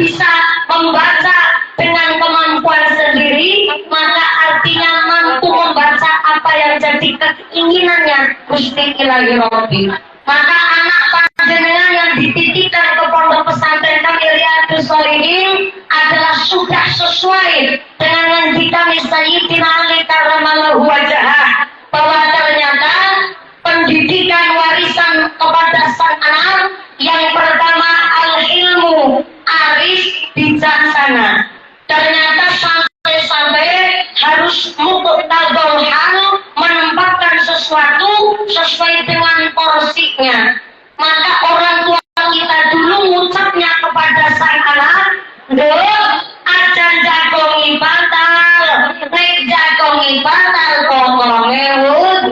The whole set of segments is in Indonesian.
bisa membaca dengan kemampuan sendiri, maka artinya mampu membaca apa yang jadi keinginannya Gusti Ilahi Robbi. Maka anak panjenengan yang dititipkan ke pondok pesantren Kamil Riyadhus Shalihin adalah sudah sesuai dengan yang dikami Sayyidina Ali karramallahu wajhah, bahwa ternyata pendidikan warisan kepada sang anak yang pertama al-ilmu, arif, bijaksana. Ternyata sampai harus muqtadul hal, menempatkan sesuatu sesuai dengan porsinya. Maka orang tua kita dulu ngucapnya kepada sang anak, "Nduk, ajan jagongi batal, nek jagongi batal kokonge wud."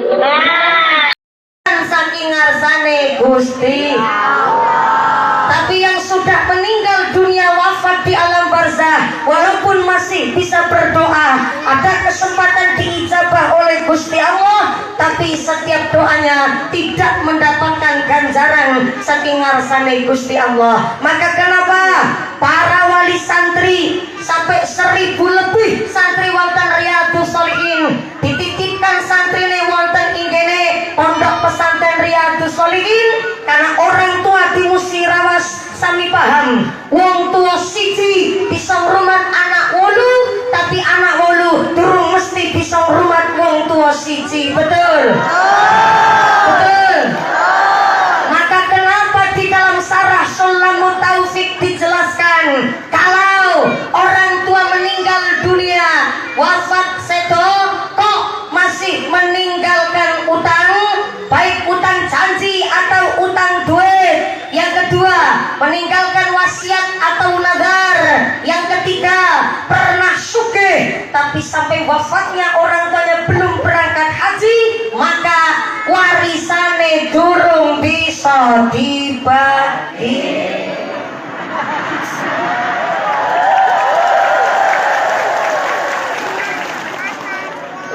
Saking ngarsane Gusti Allah. Tapi yang sudah meninggal dunia, wafat di alam barzah, walaupun masih bisa berdoa, ada kesempatan diijabah oleh Gusti Allah, tapi setiap doanya tidak mendapatkan ganjaran saking ngarsane Gusti Allah. Maka kenapa para wali santri sampai 1000 lebih santri wonten Riyadhus Shalihin dititipkan santrine wonten ing kene pondok pesantren Riyadhus Shalihin? Karena orang tua di Musirawas sami paham, wong tua siji bisa ngrumat anak wolu, tapi anak wolu durung mesti bisa ngrumat wong tua siji. Betul? Betul. Maka kenapa di dalam Syarah Sulamut Taufik dijelaskan, kalau orang tua meninggal dunia, wafat sedo, kok masih meninggalkan utang, baik utang janji atau utang duit. Yang kedua, meninggalkan wasiat atau nadar. Yang ketiga, pernah sugih tapi sampai wafatnya orang tuanya belum berangkat haji, maka warisane durung bisa dibagi.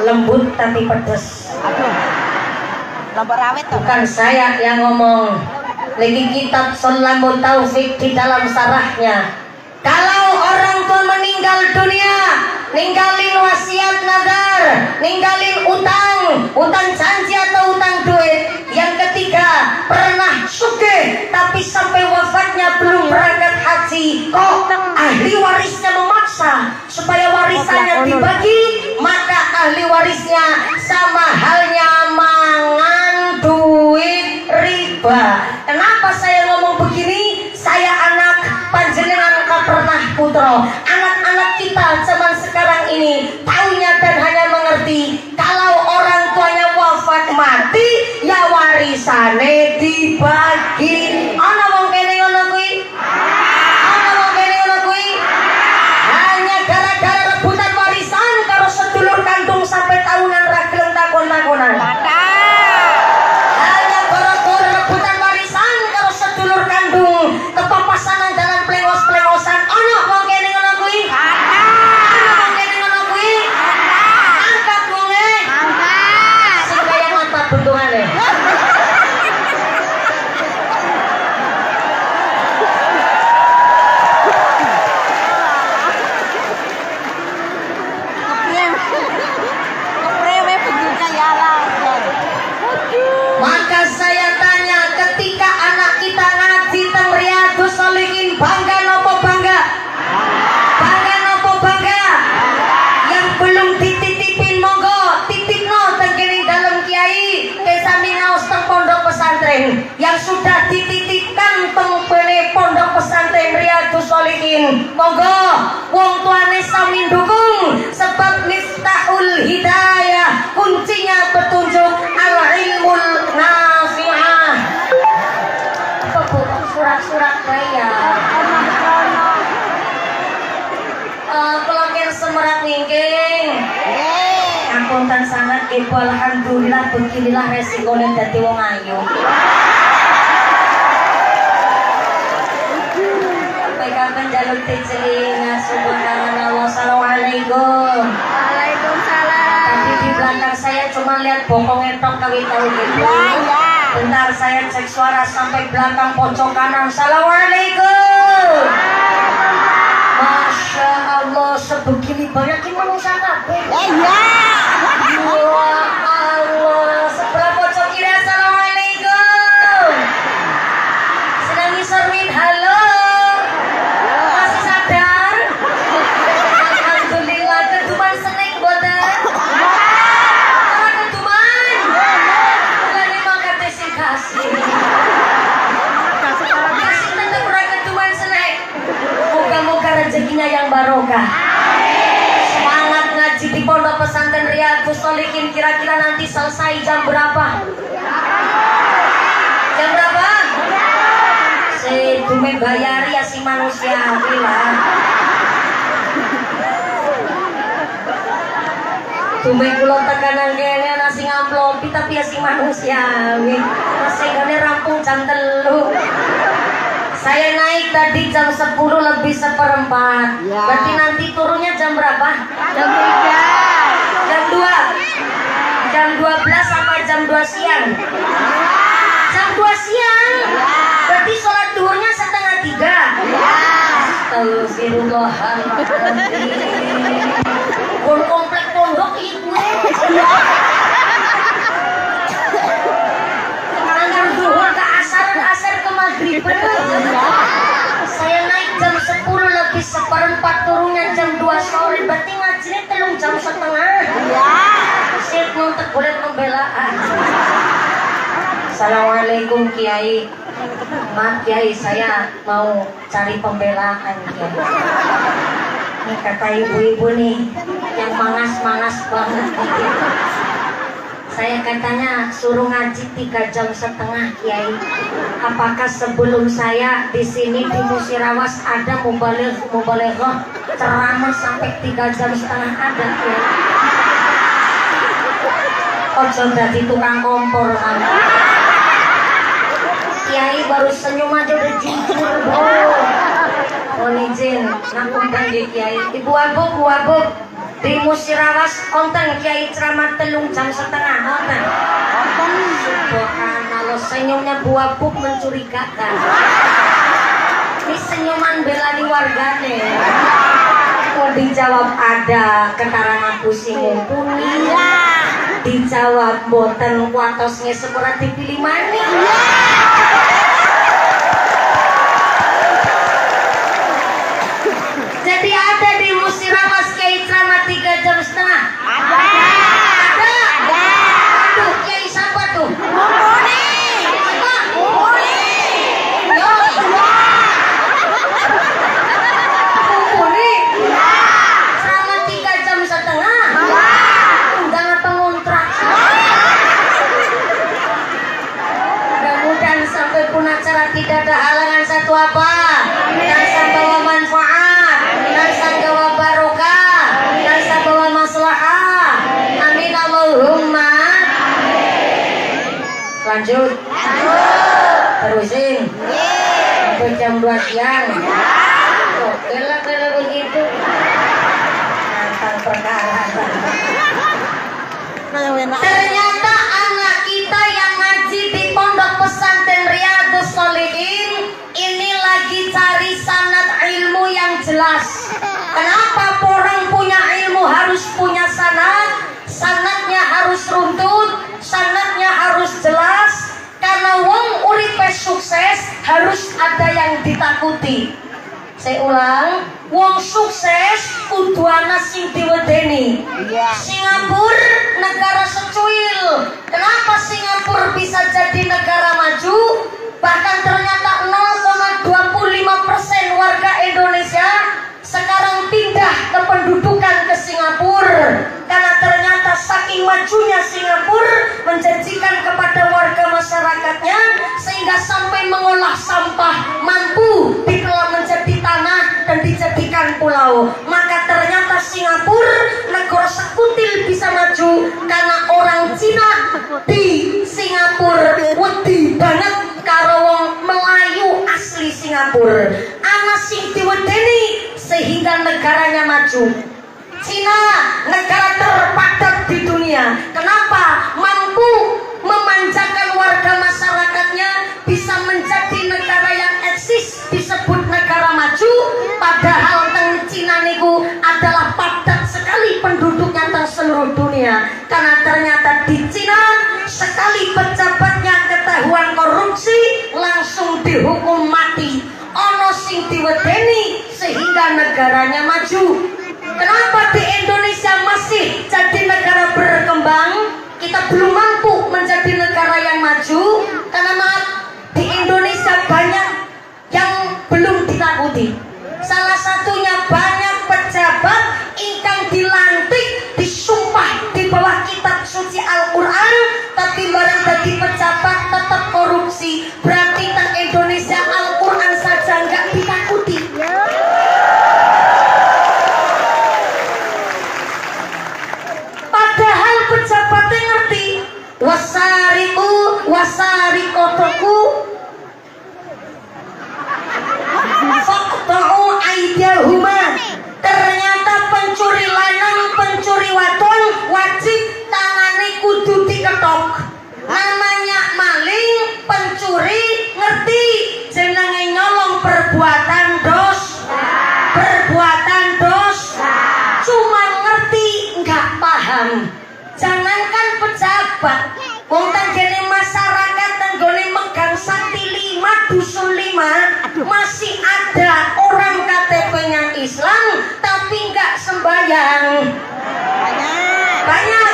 Lembut tapi pedes. Lampu rawit tuh. Bukan saya yang ngomong, lagi kitab Sulamut Taufik di dalam sarahnya. Kalau orang tua meninggal dunia, ninggalin wasiat nadar, ninggalin utang janji atau utang duit. Yang ketiga, pernah sugih tapi sampai wafatnya belum berangkat haji, kok ahli warisnya memaksa supaya warisannya dibagi, maka ahli warisnya sama halnya mangan duit riba. Kenapa saya ngomong begini? Saya anak panjenengan pernah putro. Anak-anak kita zaman sekarang ini taunya dan hanya mengerti kalau orang tuanya wafat mati, ya warisane dibagi. Ana wong kene ngono kuwi? Ana wong kene ngono kuwi? Hanya gara-gara rebutan warisan karo sedulur kandung sampai tahunan ra gelem takon-takonan. Hanya gara-gara rebutan warisan karo sedulur kandung, kepapasan dalam plengos-plengosan. Ana wong kene ngono kuwi? Ana wong kene ngono kuwi? Angkat wonge. Angkat. Sing kaya mantap bentungane. Maka saya tanya, ketika anak kita ngaji teng Riyadhus Shalihin, bangga nopo bangga? Bangga nopo bangga? Yang belum dititipin monggo titipno teng kene dalem kiai kesami ngaos teng pondok pesantren. Yang sudah dititipkan teng kene pondok pesantren Riyadhus Shalihin, monggo wong tuane sami dukung, sebab miftahul hidayah, kuncinya petunjuk al-ilmul nafi'ah. Apa bu? Surat-surat bayar. Kelakir semerat ningking. Ampunten sangat ibu, alhamdulillah beginilah resikonya dadi wong ayu. Kapan jalur ticeling subhanallah. Assalamualaikum. Waalaikumsalam. Tapi di belakang saya cuma lihat bokongnya tok kami tahu gitu. Bentar saya cek suara sampai belakang pojok kanan. Assalamualaikum. Masya Allah, sebegini banyaknya manusia kabeh. Iya. Ya Allah, seberapa cok kira assalamualaikum. Sedang ngisor-min, halo. Masih sadar? Alhamdulillah, keduman seneng boten. Ora keduman. Bukan emang kata sing kasih. Kasih tetap ora keduman seneng. Moga-moga rezekinya yang barokah. Semangat ngaji di Pondok Pesantren Riyadhus Shalihin. Kira-kira nanti selesai jam berapa? Jam berapa? Dume bayari ya si manusia lah. Dume kula tekanan kene nasi ngamplopi tapi ya si manusiawi. Masih kene rampung jam 3. Saya naik tadi jam 10 lebih 1/4. Ya. Berarti nanti turunnya jam berapa? Jam 3. Jam 2. Jam 12 sampai jam 2 siang. Jam 2 siang. Berarti sholat duhurnya 2:30. Astagfirullahaladzim. Gon komplek pondok iku. Antara duhur ke asar ke maghrib. Saya naik jam 10 lebih 1/4, turunnya jam 2 sore. Berarti ngajinya 3 jam setengah. Sip nonton boleh pembelaan. Assalamualaikum Kiai. Maaf Kiai, saya mau cari pembelaan Kiai. Ini kata ibu-ibu nih yang mangas-mangas banget gitu. Saya katanya suruh ngaji 3,5 jam Kiai. Apakah sebelum saya di sini di Musirawas ada mubalighah ceramah sampai 3,5 jam ada Kiai? Ojo dadi tukang kompor kamu. Kiai baru senyum aja udah jujur, bro. Mohon izin, ngampun bangge Kiai. Ibu Abu, di Musirawas onten Kiai ceramah 3,5 jam onten. Subhanallah, senyumnya Bu Abu mencurigakan. Ini senyuman belani wargane. Mau dijawab ada kekarangan pusing mumpuni. Dijawab boten kuatosnya sepura dipilih maning. Jadi ada di Musirawas Kiai ceramah 3,5 jam. Ada. Aduh, Kiai siapa tuh? Mumpuni. Siapa? Mumpuni. Yo. Mumpuni. Ceramah 3,5 jam. Undangan pengontrak. Mudah-mudahan sampai pun acara tidak ada halangan satu apa. Dan sambawa manfaat. Dan sambawa barokah. Dan sambawa maslahah. Amin Allahumma. Lanjut. Terusin. Sampai jam 2 siang. Oke lah kalau begitu. Tantang perkara. Ternyata anak kita yang ngaji di Pondok Pesantren Riyadhus Shalihin ini lagi cari sanad ilmu yang jelas. Kenapa orang punya ilmu harus punya sanad? Sanadnya harus runtut, sanadnya harus jelas. Karena wong uripe sukses harus ada yang ditakuti. Saya ulang, wong sukses kudu ana sing diwedeni. Singapura negara secuil. Kenapa Singapura bisa jadi negara maju? Bahkan ternyata 0,25% warga Indonesia sekarang pindah kependudukan ke Singapura. Karena ternyata saking majunya Singapura menjanjikan kepada warga masyarakatnya sehingga sampai mengolah sampah mampu dikelola menjadi tanah dan dijadikan pulau. Maka ternyata Singapura negara sekutil bisa maju karena orang Cina di Singapura wedi banget karo wong Melayu asli Singapura. Ana sing diwedeni sehingga negaranya maju. Cina negara terpadat di dunia. Kenapa? Mampu memanjakan warga masyarakatnya, bisa menjadi negara yang eksis disebut negara maju. Padahal teng seluruh dunia. Karena ternyata di Cina sekali pejabatnya ketahuan korupsi langsung dihukum mati. Ono sing diwedeni sehingga negaranya maju. Kenapa di Indonesia masih jadi negara berkembang? Kita belum mampu menjadi negara yang maju karena maaf, di Indonesia banyak yang belum ditakuti. Salah satunya banyak pejabat ingkang dilantik, disumpah di bawah kitab suci Al-Quran, tapi barang jadi pejabat tetap korupsi. Berarti di Indonesia Al-Quran saja nggak ditakuti. Padahal pejabatnya ngerti wasariku wasarikotoku faqta'u aydiyahuma. Ternyata pencuri lanang pencuri wadon wajib tangane kudu diketok. Namanya maling pencuri ngerti jenenge nyolong perbuatan dosa, cuma ngerti nggak paham. Jangankan pejabat, wong tanggane masyarakat tanggane megang sakti 5 dusun 5 masih ada orang KTP-nya Islam tapi nggak sembahyang. Banyak.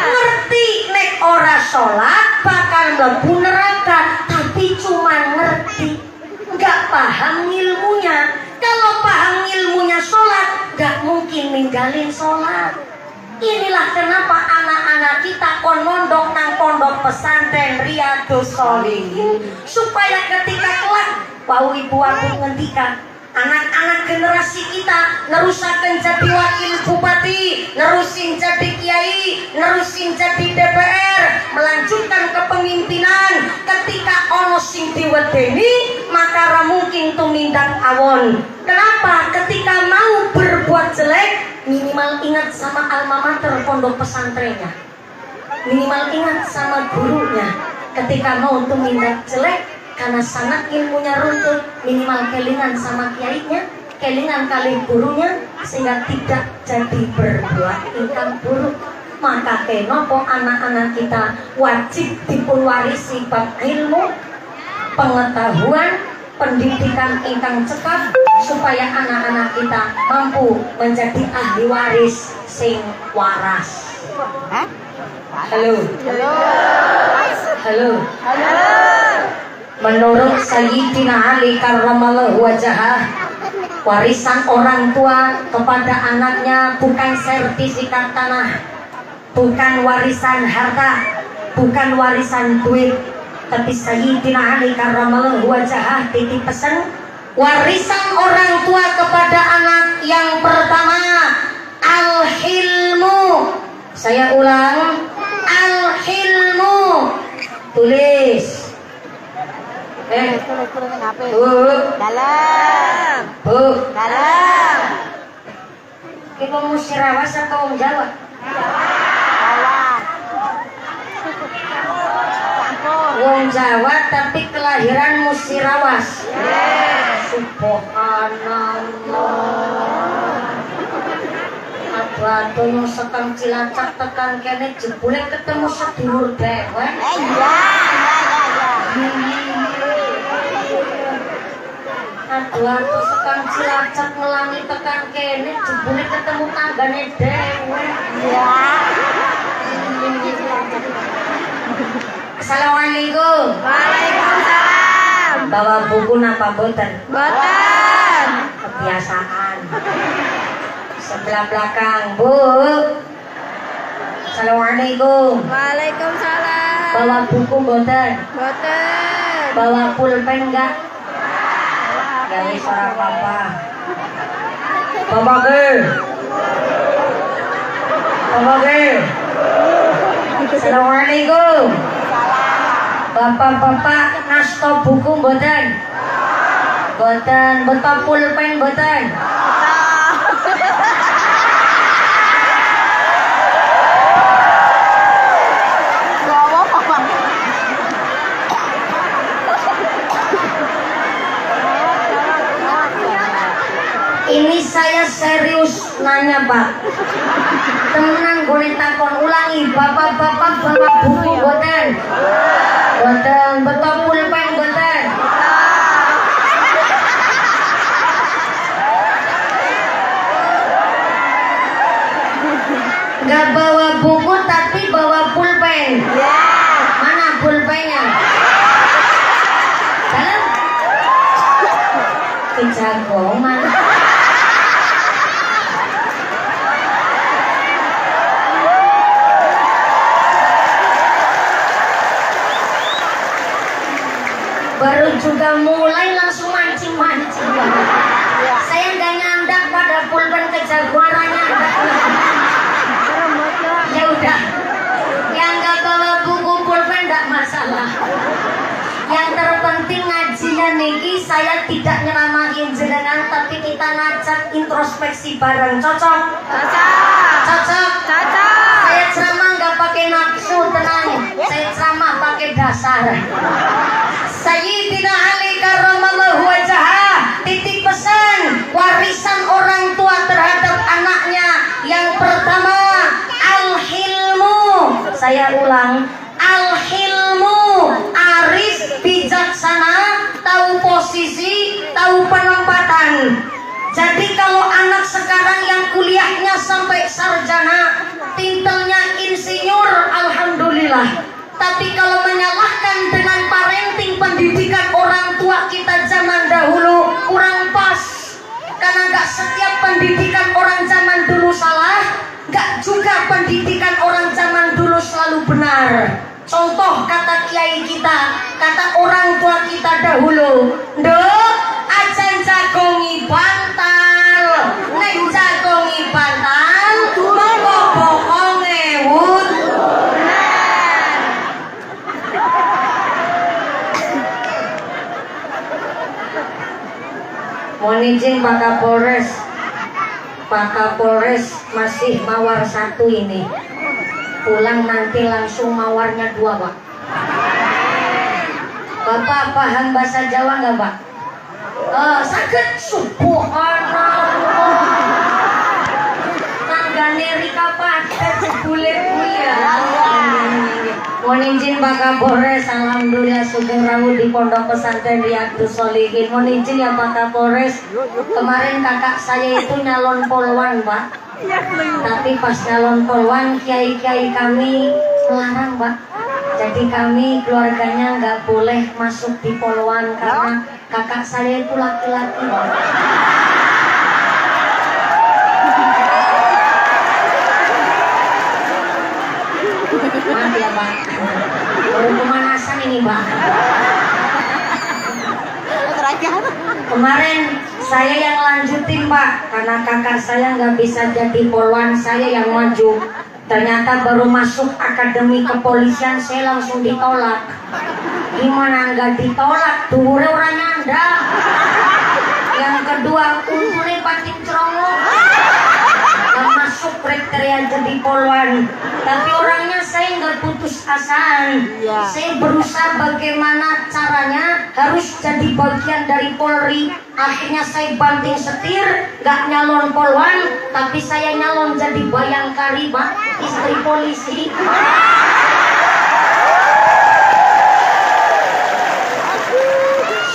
Ngerti nek ora sholat bakal mlebu neraka, tapi cuma ngerti, nggak paham ilmunya. Kalau paham ilmunya sholat, gak mungkin ninggalin sholat. Inilah kenapa anak-anak kita kon mondok nang pondok pesantren Riyadhus Shalihin, supaya ketika kelak wau ibu aku ngendikan anak-anak generasi kita nerusakan jadi wakil bupati, nerusin jadi kiai, nerusin jadi DPR, melanjutkan kepemimpinan. Ketika ono sing diwedeni maka ra mungkin tumindak awon. Kenapa? Ketika mau berbuat jelek minimal ingat sama alma mater pondok pesantrennya, minimal ingat sama gurunya. Ketika mau tumindak jelek karena sangat ilmunya runtuh, minimal kelingan sama kiainya, kelingan kali gurunya, sehingga tidak jadi berbuat ingkang buruk. Maka kenapa anak-anak kita wajib dipunwarisi bab ilmu, pengetahuan, pendidikan ingkang cekap, supaya anak-anak kita mampu menjadi ahli waris sing waras. Halo. Menurut Sayyidina Ali karramallahu wajhah, warisan orang tua kepada anaknya bukan sertifikat tanah, bukan warisan harta, bukan warisan duit, tapi Sayyidina Ali karramallahu wajhah titip pesan warisan orang tua kepada anak yang pertama al-hilmu. Saya ulang, al-hilmu. Tulis. Dalam. Kita Musirawas atau Jawa? Wong Jawa tapi kelahiran Musirawas. Subhanallah. Aduh yang sekang Cilacap tekan kene jebule ketemu sedulur dewek. Aduh sekang Cilacap ngelangi tekan kene jebule ketemu tanggane dewek. Assalamualaikum. Waalaikumsalam. Bawa buku napa boten? Boten. Kebiasaan. Sebelah belakang, Bu. Assalamualaikum. Waalaikumsalam. Bawa buku boten? Boten. Bawa pulpen enggak? Gawe suara papa. Papa ke? Assalamualaikum. Bapak-bapak nasto buku boten? Boten. Beto pulpen boten? Ini saya serius nanya Pak. Temenan boleh takon ulangi. Bapak-bapak bawa buku boten? Boten. Betul pulpen boten? Gak bawa buku tapi bawa pulpen. Mana pulpennya? Dalam kejagongan. Baru juga mulai langsung mancing-mancing. Saya nggak nyandak pada pulpen kejagoannya. Ya udah, yang nggak bawa buku pulpen nggak masalah. Yang terpenting ngajinya niki saya tidak nyeramahin jenengan, tapi kita ngajak introspeksi bareng. Cocok? Cocok? Saya ceramah nggak pakai nafsu, tenang. Saya ceramah pakai dasar. Sayyidina Ali karramallahu wajhah titik pesan warisan orang tua terhadap anaknya. Yang pertama, al-hilmu. Saya ulang, al-hilmu, arif, bijaksana, tahu posisi, tahu penempatan. Jadi kalau anak sekarang yang kuliahnya sampai sarjana, titelnya insinyur, alhamdulillah. Tapi kalau menyalahkan dengan parenting pendidikan orang tua kita zaman dahulu kurang pas. Karena gak setiap pendidikan orang zaman dulu salah, gak juga pendidikan orang zaman dulu selalu benar. Contoh kata kiai kita, kata orang tua kita dahulu, "Nduk, ajan jagongi bantal, neng jagongi bantal, monggo bokong ewut." Mohon izin Pak Kapolres. Pak Kapolres masih mawar satu ini. Pulang nanti langsung mawarnya 2 Pak. Bapak paham bahasa Jawa nggak Pak? Sakit subhanallah. Tanggane Rika padet bulet kuya. Mohon izin Pak Kapolres, alhamdulillah sugeng rawuh di Pondok Pesantren Riyadhus Sholihin. Mohon izin ya Pak Kapolres, kemarin kakak saya itu nyalon polwan Pak. Tapi pas nyalon polwan, kiai-kiai kami melarang Pak. Jadi kami keluarganya nggak boleh masuk di polwan karena kakak saya itu laki-laki Pak. Maaf ya Pak, baru pemanasan ini Pak. Kemarin saya yang lanjutin Pak, karena kakak saya nggak bisa jadi polwan, saya yang maju. Ternyata baru masuk akademi kepolisian saya langsung ditolak. Gimana nggak ditolak? Dhuwure ora nyanda. Yang kedua, untune pating cerongok. Nggak masuk kriteria jadi polwan. Tapi orangnya saya nggak putus asa. Saya berusaha bagaimana caranya harus jadi bagian dari Polri. Akhirnya saya banting setir, nggak nyalon polwan, tapi saya nyalon jadi bayangkari Pak, istri polisi.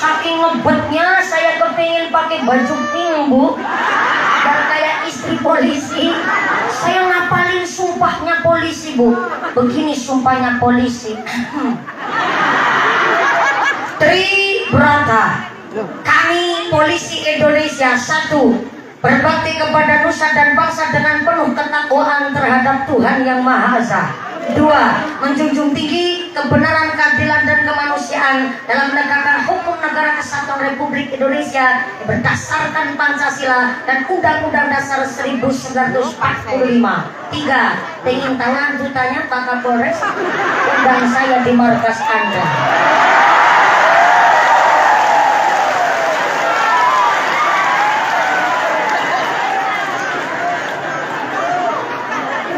Saking ngebetnya saya kepingin pakai baju pink Bu, biar kayak istri polisi. Saya ngapalin sumpahnya polisi Bu. Begini sumpahnya polisi. Tribrata, kami polisi Indonesia, 1. Berbakti kepada nusa dan bangsa dengan penuh ketakwaan terhadap Tuhan Yang Maha Esa. 2. Menjunjung tinggi kebenaran, keadilan dan kemanusiaan dalam menegakkan hukum negara kesatuan Republik Indonesia berdasarkan Pancasila dan Undang-Undang Dasar 1945. 3. Ingin tahu lanjutannya Pak Kapolres? Undang saya di markas Anda.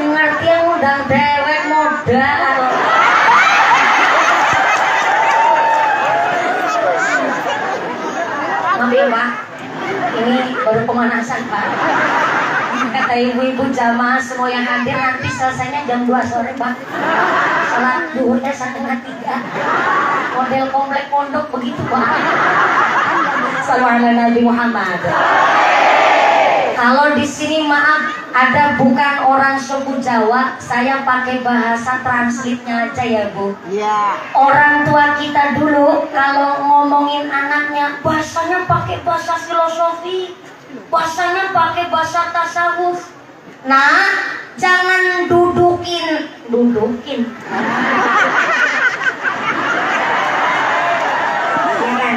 Ngerti yang undang dewek modal. Maaf ya Pak, ini baru pemanasan Pak. Kata Para ibu-ibu jamaah semua yang hadir nanti selesainya jam 2 sore Bang. Salat duhurnya 2:30. Model komplek pondok begitu Bang. Sallallahu alaihi Nabi Muhammad. Kalau di sini maaf ada bukan orang suku Jawa, saya pakai bahasa translate-nya aja ya Bu. Iya. Orang tua kita dulu kalau ngomongin anaknya bahasanya pakai bahasa filosofi, bahasanya pakai bahasa tasawuf. Nah, jangan dudukin. Ya kan?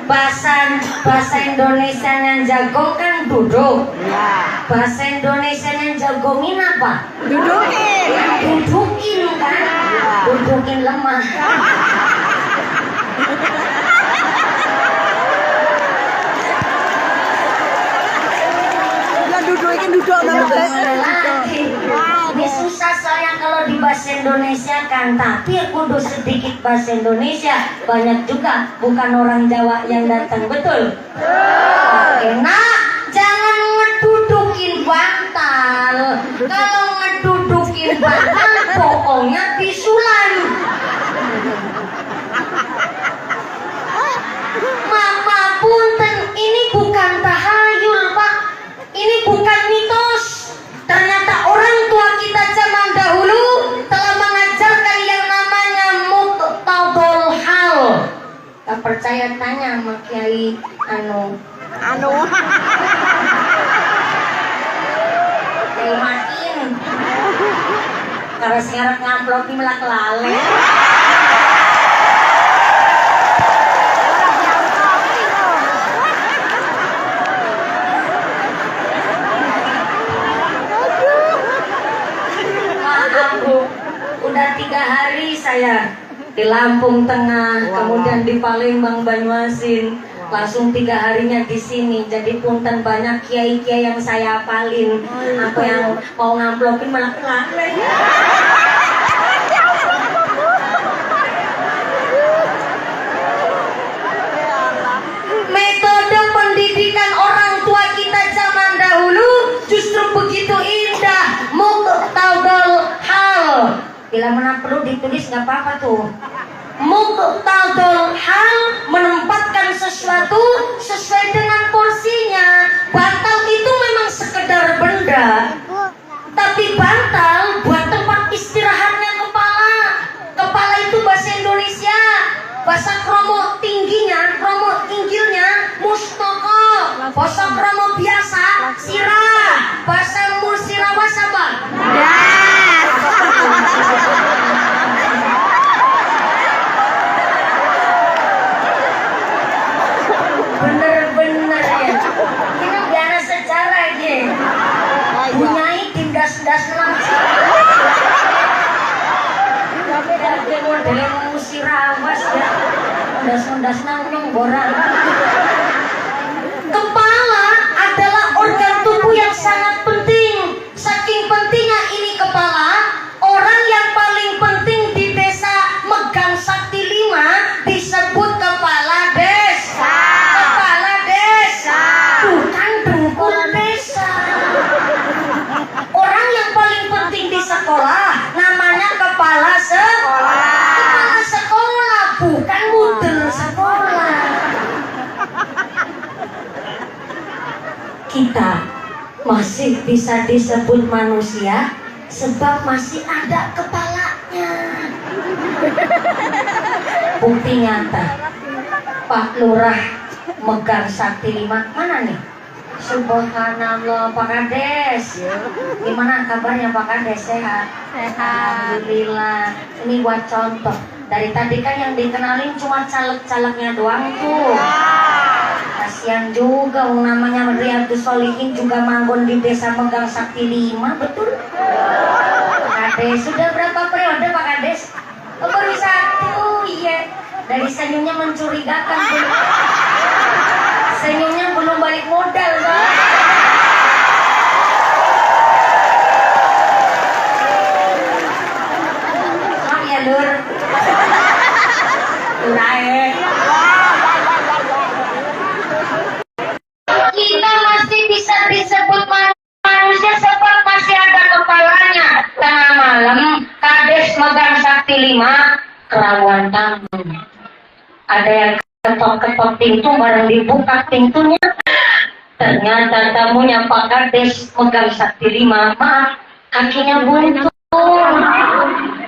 Bahasa Indonesia yang jago kan duduk. Iya. Bahasa Indonesia yang jagongin apa? Dudukin. Dudukin kan? Dudukin lemah. Ya dudukin duduk dong. Ini susah soalnya kalau di bahasa Indonesia kan, tapi kudu sedikit bahasa Indonesia. Banyak juga bukan orang Jawa yang datang, betul? Oke, nah jangan ngedudukin bantal. Kalau ngedudukin bantal pokoknya bisulan. Mama punten, ini bukan tahayul Pak. Ini bukan mitos. Ternyata orang tua kita zaman dahulu telah mengajarkan yang namanya muqtadul hal. Tak percaya tanya sama Kiai Kiai Makin. Kalau sekarang ngamplop ini melak lale. Udah 3 hari saya di Lampung Tengah, kemudian di Palembang, Banyuasin, langsung 3 harinya di sini. Jadi punten banyak kiai-kiai yang saya apalin. Apa yang mau ngamplopin malah kelale. Metode pendidikan orang tua kita zaman dahulu justru begitu indah. Muqtadul hal. Bila mana perlu ditulis nggak apa-apa tuh. Muqtadul hal, menempatkan sesuatu sesuai dengan porsinya. Bantal itu memang sekedar benda, tapi bantal buat tempat istirahatnya kepala. Kepala itu bahasa Indonesia, bahasa kromo tingginya, kromo tinggilnya mustoko, bahasa kromo biasa sirah, bahasa musirawas apa? Bener-bener ya. Ini biara sejarah aja. Bunyai tindas-das langsung. Tapi dari model musirawas ya. Das-das nang borang. Kepala adalah organ tubuh yang sangat penting. Saking pentingnya ini kepala, orang yang paling penting di desa megang sakti 5 disebut kepala desa. Kepala desa, bukan dengkul desa. Orang yang paling penting di sekolah namanya kepala sekolah. Kepala sekolah, bukan mudel sekolah. Kita masih bisa disebut manusia sebab masih ada kepalanya. Bukti nyata, Pak Lurah megang sakti 5. Mana nih? Subhanallah, Pak Kades. Gimana kabarnya Pak Kades? Sehat? Alhamdulillah. Ini buat contoh. Dari tadi kan yang dikenalin cuma caleg-calegnya doang tuh. Kasihan juga, namanya Riyadus Sholihin juga manggon di desa megang sakti 5, betul? Pak Kades, sudah berapa periode Pak Kades? Oh, baru 1, iya. Dari senyumnya mencurigakan. Senyumnya belum balik modal, Pak. Maaf ya, Lur. Urai. Kita masih bisa disebut manusia megang sakti 5 kerawan tamu. Ada yang ketok-ketok pintu, bareng dibuka pintunya, ternyata tamunya Pak Kades megang sakti 5. Maaf, kakinya buntu.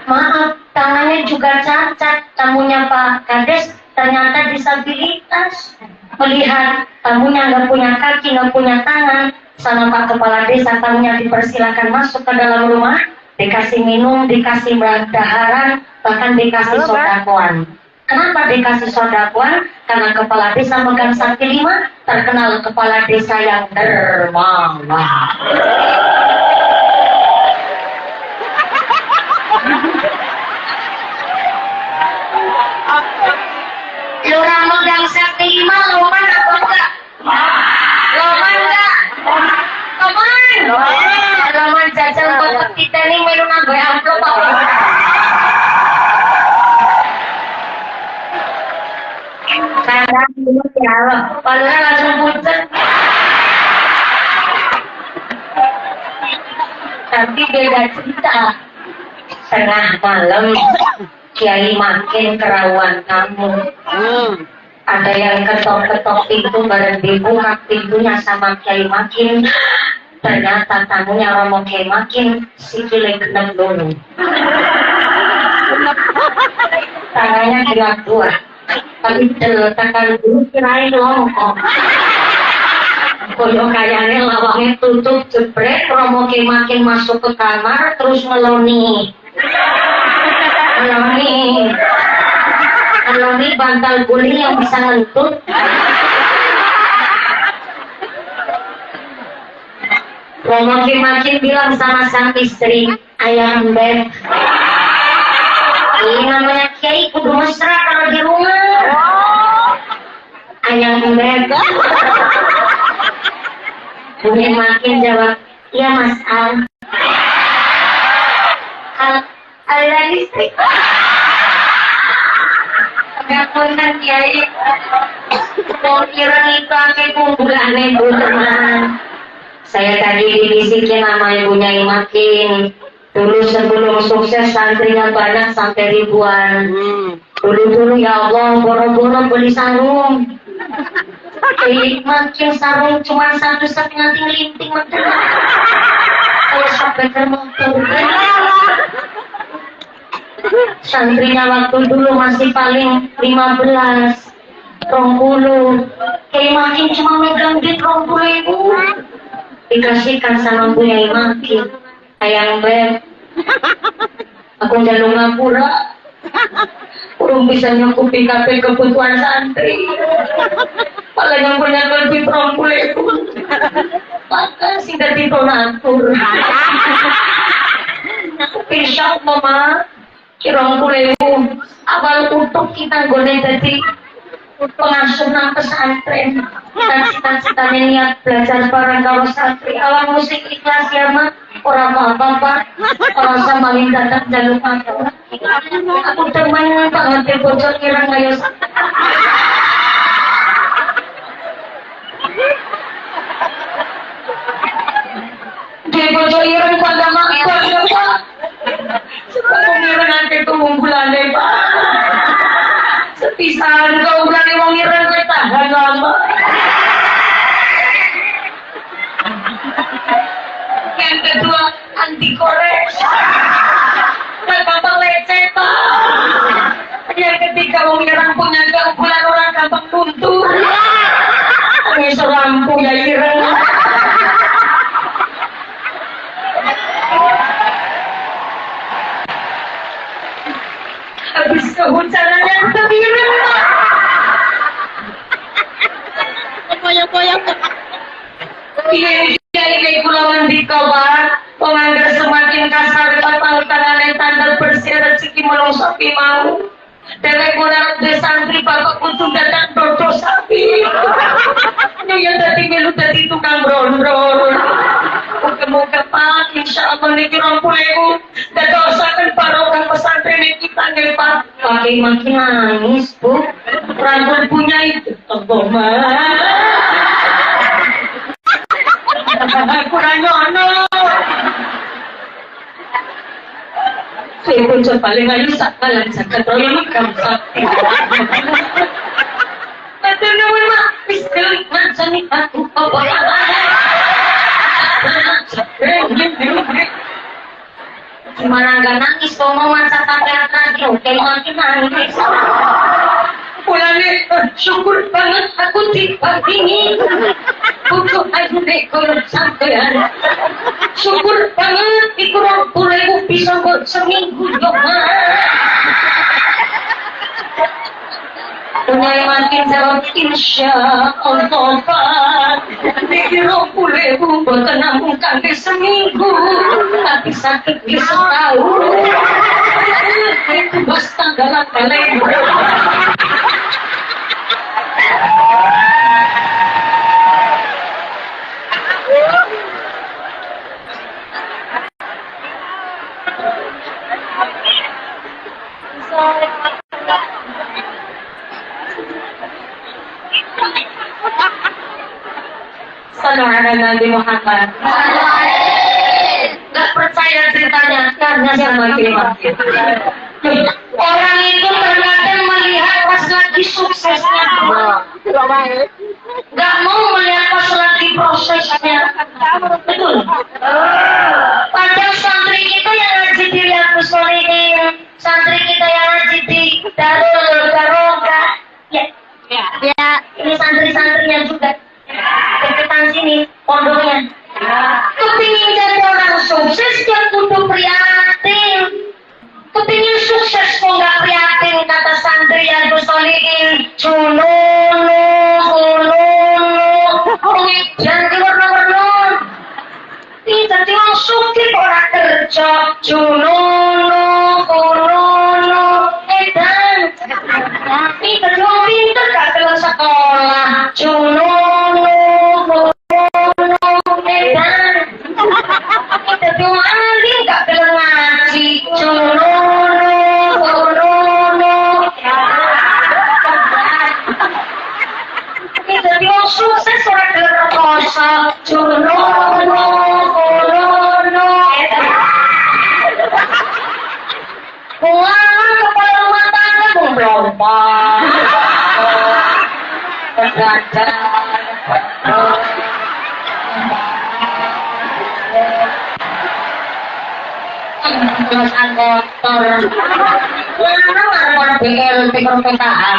Maaf, tangannya juga cacat. Tamunya Pak Kades ternyata disabilitas. Melihat tamunya nggak punya kaki, nggak punya tangan, sama Pak Kepala Desa, tamunya dipersilakan masuk ke dalam rumah, dikasih minum, dikasih daharan, bahkan dikasih sodakoan. Kenapa dikasih sodakoan? Karena Kepala Desa megang sakti 5, terkenal Kepala Desa yang dermawan. Lurah megang sakti 5, loman apa enggak? Loman enggak? Loman! Loman jajan buat kita nih melu nambah amplop apa? Kadang dulu ya Allah, palura langsung pucat. Tapi beda cerita. Tengah malam Kiai makin kerawan kamu. Ada yang ketok-ketok pintu, bareng dibuka pintunya sama Kiai makin. Ternyata tamunya Romo Kiai makin sikile genep dulu. Tangannya gelap dua. Tapi tekan dulu kirain longkok. Koyo kayaknya lawangnya tutup jebret, Romo Kiai makin masuk ke kamar terus meloni bantal guling yang bisa ngentut. Romo Kiai makin bilang sama sang istri, ayam beb, ini namanya Kiai kudu mesra kalau di rumah. Ayam beb. Kiai makin jawab, iya Mas Al. Ada listrik. Ngapunten Kiai. Mau kira itu ake kumpulannya Bu teman. Saya tadi dibisikin sama ibunya Imakin. Dulu sebelum sukses santrinya banyak sampai ribuan. Dulu ya Allah boro-boro beli sarung. Makin sarung cuma 1,5 linting betul. Kayak sampai termotor. Santrinya waktu dulu masih paling 15, 20. Kayak makin cuma megang duit 20.000. Dikasihkan sama Bu Yai makin. Ayang beb, aku jalur ngapura. Urung bisa nyukupi kabeh kebutuhan santri. Malah yang punya duit 20.000. Maka sing dadi donatur. Insya Allah mah kirong kulewu awal utuh kita gone dadi pengasuh nang pesantren. Dan cita-citanya niat belajar bareng karo santri. Awal musik ikhlas ya mah ora apa-apa. Ora sama minta tak jaluk aku. Aku teman banget di bocor kirang ayo. Di bocor ireng pada mak Pak. Pengiran nanti keunggulan deh Pak. Sepisan kau berani wong iran gue tahan lama. Yang kedua anti koreksi. Gak gampang leceh Pak. Yang ketiga wong iran punya keunggulan orang gampang buntu. Nggak lampu ya iran. Habis kehujanan yang terbiru. Koyok-koyok. Iya, ini kulawan di kabar. Penganggar semakin kasar kapal tangannya tanda bersih rezeki melongsopi mau. Dewek mudarat de santri bapak kutu datang dodo sapi. Yang tadi melu tadi tukang brondol. Muka-muka Pak, insya Allah niki 20.000. Dadosaken barokah pesantren niki panggil Pak. Pakai makin nangis Bu. Rambut punya itu temboma. Kurang nyono. Ibu coba paling sakalan zakat raya makam sakti. Kata nawan mak, piskelik macam ni aku apa? Gimana nggak nangis kalau mau masak pakai radio? Kayak makin nangis. Mulai syukur banget aku tiba ini. Butuh aja deh kalau sampean. Syukur banget ikut boleh bisa buat seminggu dong. Mulai makin jawab insya Allah Pak. Dikira boleh buat namun kaki seminggu, tapi sakit di setahun. Itu bos tanggalan kalian. Saudara Nabi Muhammad. Gak percaya ceritanya karena sama makin. Orang itu terkadang melihat pas lagi suksesnya, gak mau melihat pas lagi prosesnya. Betul. Padahal santri kita yang ngaji di Riyadhus Shalihin, santri kita yang ngaji di Darul Baroka, ya, ini santri-santrinya juga. Deketan sini, pondoknya. Kepingin jadi orang sukses, dia kudu prihatin. Kepingin sukses kok nggak prihatin, kata santri yang Shalihin. Cunono, jangan keluar-keluar. Ini jadi orang sukses orang kerja. Cunono, edan. Ini jadi orang pintar gak keluar sekolah. Cunono, edan. Ini jadi orang alim gak keluar ngaji. Cunono. Ini jadi orang sukses orang keluar kosa. Cunono. Pulang kepala rumah tangga melompat, berdandan, pesan kotor, mana BLT perkotaan,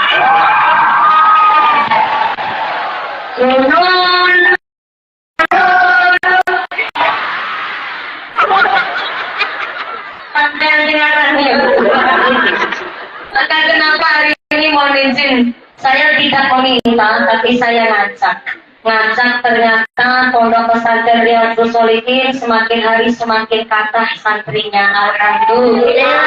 maka kenapa hari ini mohon izin saya tidak meminta tapi saya ngajak ternyata pondok pesantren Riyadhus Shalihin semakin hari semakin kathah santrinya, alhamdulillah.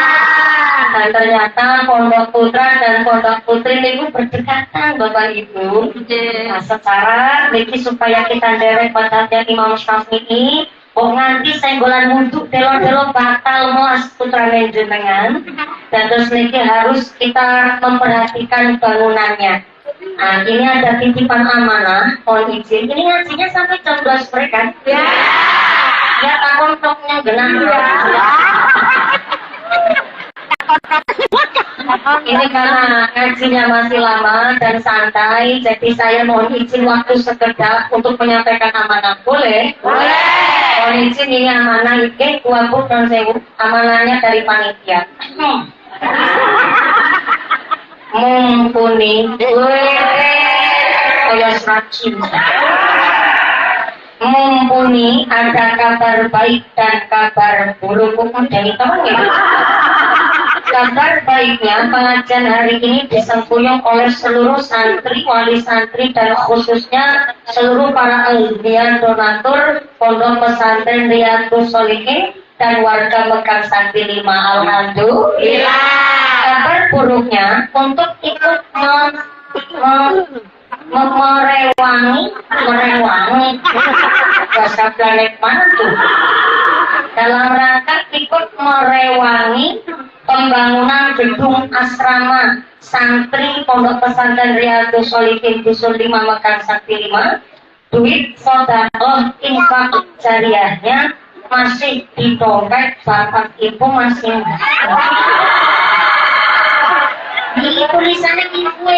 Dan ternyata pondok putra dan pondok putri itu berdekatan Bapak Ibu. Nah, secara niki supaya kita derek padanya Imam Syafi'i. Oh nganti senggolan wudhu delok-delok batal moas putra jenengan. Dan terus niki harus kita memperhatikan bangunannya. Nah ini ada titipan amanah, mohon izin. Ini ngajinya sampai jam 12 sore kan? Ya. Ya takon toknya genah. Ini karena ngajinya masih lama dan santai, jadi saya mohon izin waktu sekedar untuk menyampaikan amanah. Boleh? Boleh. Mohon izin ini amanah iki kuwaku dan sewu, amanahnya dari panitia. Mumpuni, kaya seracin. Mumpuni ada kabar baik dan kabar buruk dari teman ya. Kabar baiknya pengajian hari ini disempuyung oleh seluruh santri, wali santri dan khususnya seluruh para audiens donatur pondok pesantren Riyadhus Shalihin dan warga Mekar Sakti 5. Alhamdulillah. Kabar buruknya untuk ikut merewangi bahasa planet mana tuh? Dalam rangka ikut merewangi pembangunan gedung asrama santri pondok pesantren Riyadhus Shalihin Dusun 5 Mekar Sakti 5, duit sedekah infak jariahnya masih di dompet bapak ibu masih di tulisannya ibu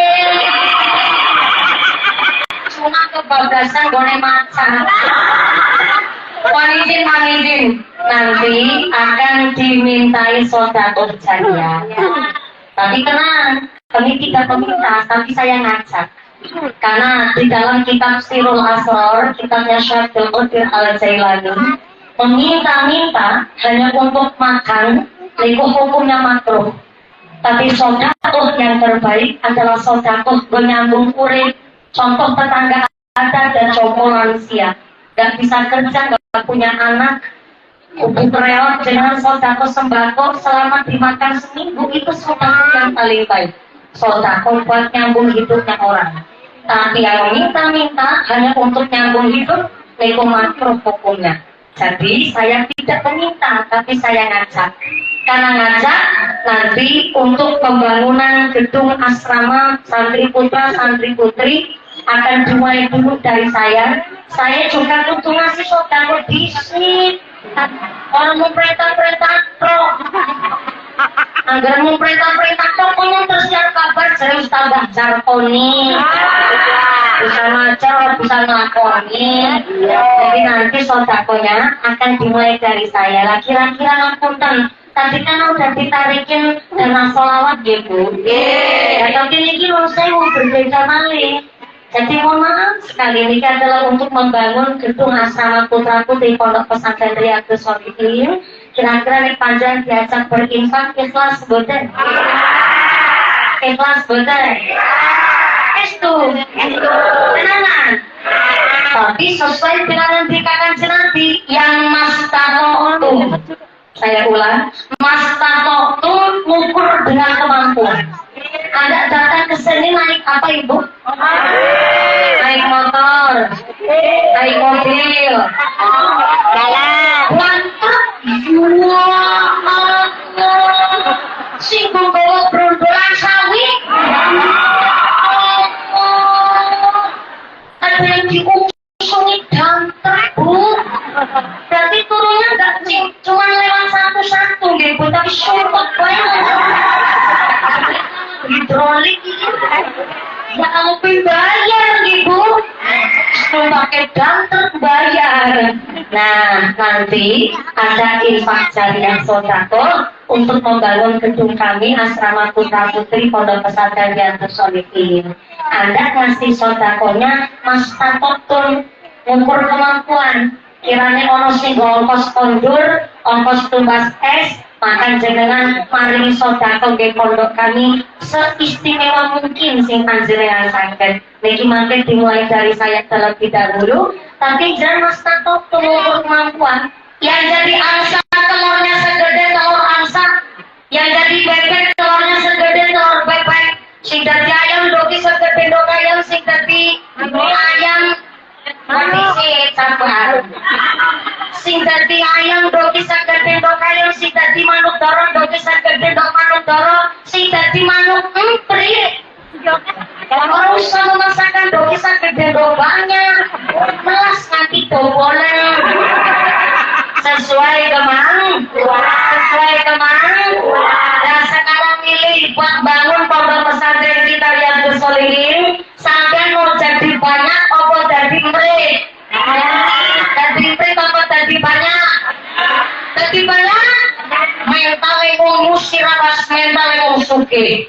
cuma kebablasan boleh maca. Manizin nanti akan dimintai sedekah jariah. Tapi tenang, kami tidak meminta, tapi saya ngajak. Karena di dalam kitab Sirul Asrar, kitabnya Syaikhul Qadir Al-Jailani, meminta-minta hanya untuk makan, itu hukumnya makruh. Tapi sedekah yang terbaik adalah sedekah menyambung urip. Contoh tetangga ada dan contoh lansia, gak bisa kerja, gak punya anak, kubu reot dengan sedekah sembako selama dimakan seminggu, itu sedekah yang paling baik. Sedekah buat nyambung hidupnya orang. Tapi yang minta-minta hanya untuk nyambung hidup, itu makruh hukumnya. Jadi saya tidak meminta, tapi saya ngajak. Karena ngajak nanti untuk pembangunan gedung asrama santri putra santri putri akan dimulai dulu dari saya. Saya juga tentu ngasih sedekah disik. Orang mau perintah-perintah pro, agar mau perintah-perintah pokoknya terus yang kabar serius tambah jarkoni. Bisa ngajar, bisa ngelakoni. Jadi nanti sedekahnya akan dimulai dari saya. Kira-kira ngapunten. Tadi kan udah ditarikin dana sholawat ya Bu. Ya tapi ini saya mau berbeda malih. Jadi mohon maaf sekali, ini adalah untuk membangun gedung asrama putra putri Pondok Pesantren Riyadhus Shalihin. Kira-kira nih panjang diajak berinfak, ikhlas boten? Ikhlas boten? Itu tenanan. Tapi sesuai dengan yang dikatakan nanti yang mas tato. Saya ulang, mas tato itu mengukur dengan kemampuan. Anda datang ke sini naik apa ibu? Naik motor, naik mobil, jalan, singgung bawa berundulan sawi, ada yang diusungi danter Bu. Berarti turunnya nggak cuma lewat satu-satu gitu, tapi sumpah banget. Hidrolik ya kamu bayar gitu, pakai danter bayar. Nah nanti ada infak jariah sedekah untuk membangun gedung kami asrama putra putri Pondok Pesantren Riyadhus Shalihin. Anda ngasih sedekahnya mas tatotun ngukur kemampuan. Kiranya ono sing ongkos kondur, ongkos tumbas es, makan jenengan maring sedekah nggih pondok kami seistimewa mungkin sing panjenengan saged. Niki mangke dimulai dari saya terlebih dahulu, tapi jangan mas tato telur kemampuan. Yang jadi angsa telurnya segede telur angsa, yang jadi bebek telurnya segede telur bebek, sing dadi ayam doki segede dok ayam, sing dadi ayam mati sabar. Sing dadi ayam doki segede dok ayam, sing dadi manuk doro doki segede dok manuk doro, sing dadi manuk emprit. Kalau usah memasakkan doki segede dok banyak, melas nanti boleh. Sesuai kemang, sesuai kemang. Dan sekarang milih buat bangun pondok pesantren kita Riyadhus Shalihin. Sampai mau jadi banyak, apa jadi emprit? Jadi emprit apa jadi banyak? Jadi banyak. Mental yang musirawas, mental yang suki.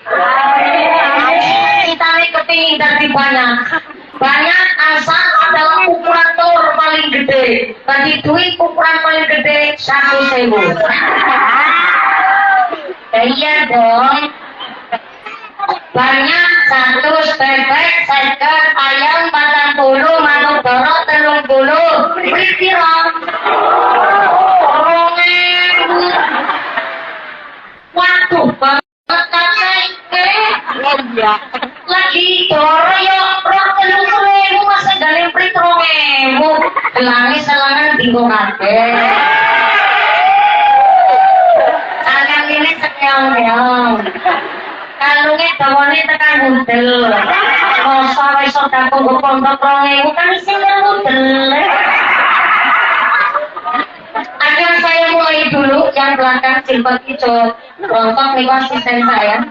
Kita ini kepingin jadi banyak. Banyak asal adalah ukuran telur paling gede. Tadi duit ukuran paling gede 1.000. Iya dong. Banyak 100 bebek, seket, ayam, 40, manuk doro, 30. Beli piro? 2.000. Waduh banget kakek. Lagi doro yo rok 30.000 masa galem prit 2.000. Gelangi selangan bingung kabeh. Sangang ini sekeong-keong. Kalungnya dawane tekan budel. Masa wis sedekah kanggo pondok 2.000 kan isin budel. Akan saya mulai dulu yang belakang silver hijau rontok nih asisten saya.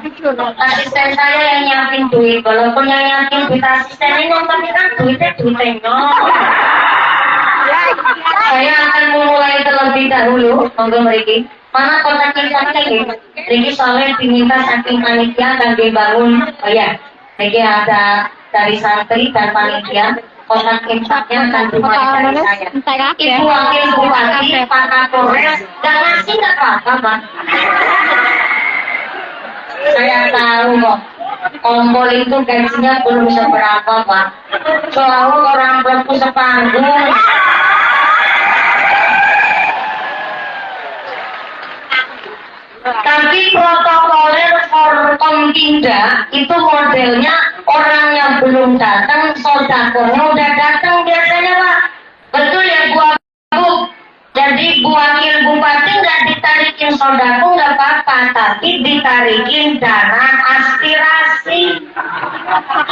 Asisten saya yang nyiapin duit, walaupun yang nyiapin duit asisten ini nonton kan duitnya. Saya akan memulai terlebih dahulu, monggo mriki. Mana kotak infaknya ini? Ini soalnya diminta saking panitia dan dibangun. Oh ya, ini ada dari santri dan panitia. Kotak infaknya akan dimulai dari saya. Ibu Wakil Bupati, Pak Kapolres, dan ngasih nggak apa-apa, Pak. Saya tahu kok. Kompol itu gajinya belum seberapa, Pak. Selalu orang belum sepanggung. Tapi protokoler Forkompinda itu modelnya orang yang belum datang, sodakonya udah datang biasanya, Pak. Betul ya, Bu Abu? Jadi Bu Wakil Bupati nggak ditarikin sodako nggak apa-apa, tapi ditarikin dana aspirasi.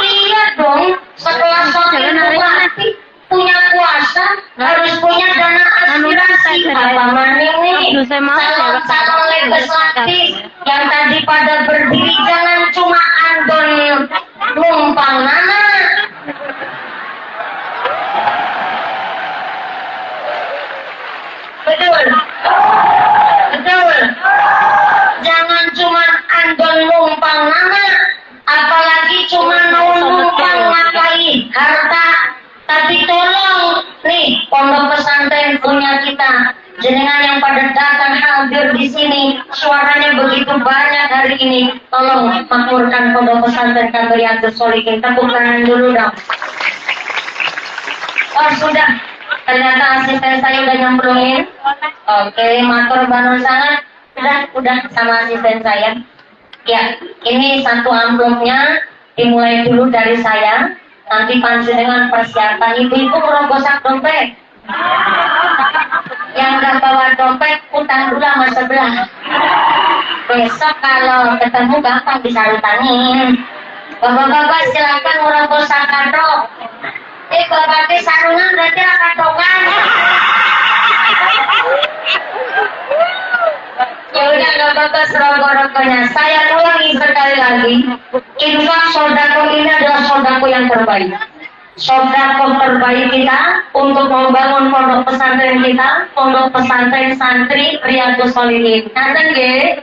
Iya dong, setelah Wakil Bupati punya kuasa harus punya dana aspirasi. Apa maning calon legislatif yang tadi pada berdiri jangan cuma andon numpang nana. Betul, betul. Jangan cuma andon numpang nana, apalagi cuma numpang ngapain harta. Tapi tolong nih pondok pesantren punya kita, jenengan yang pada datang hadir di sini, suaranya begitu banyak hari ini. Tolong makmurkan pondok pesantren Riyadhus Shalihin. Tepuk tangan dulu dong. Oh sudah, ternyata asisten saya udah nyemplungin. Oke, matur banun sangat. Udah sama asisten saya. Ya, ini satu amplopnya dimulai dulu dari saya. Nanti panjenengan persiapan ibu-ibu meronggosak dompet. Yang nggak bawa dompet utang dulu sama sebelah. Besok kalau ketemu gampang bisa utangin. Bapak-bapak silakan meronggosak kado. Bapak sarungan berarti kadokan. Ya udah nggak apa-apa seronggo-ronggonya. Saya ulangi sekali lagi. Infak sodako ini adalah sodako yang terbaik. Sodako terbaik kita untuk membangun pondok pesantren kita, pondok pesantren santri Riyadhus Shalihin. Nanti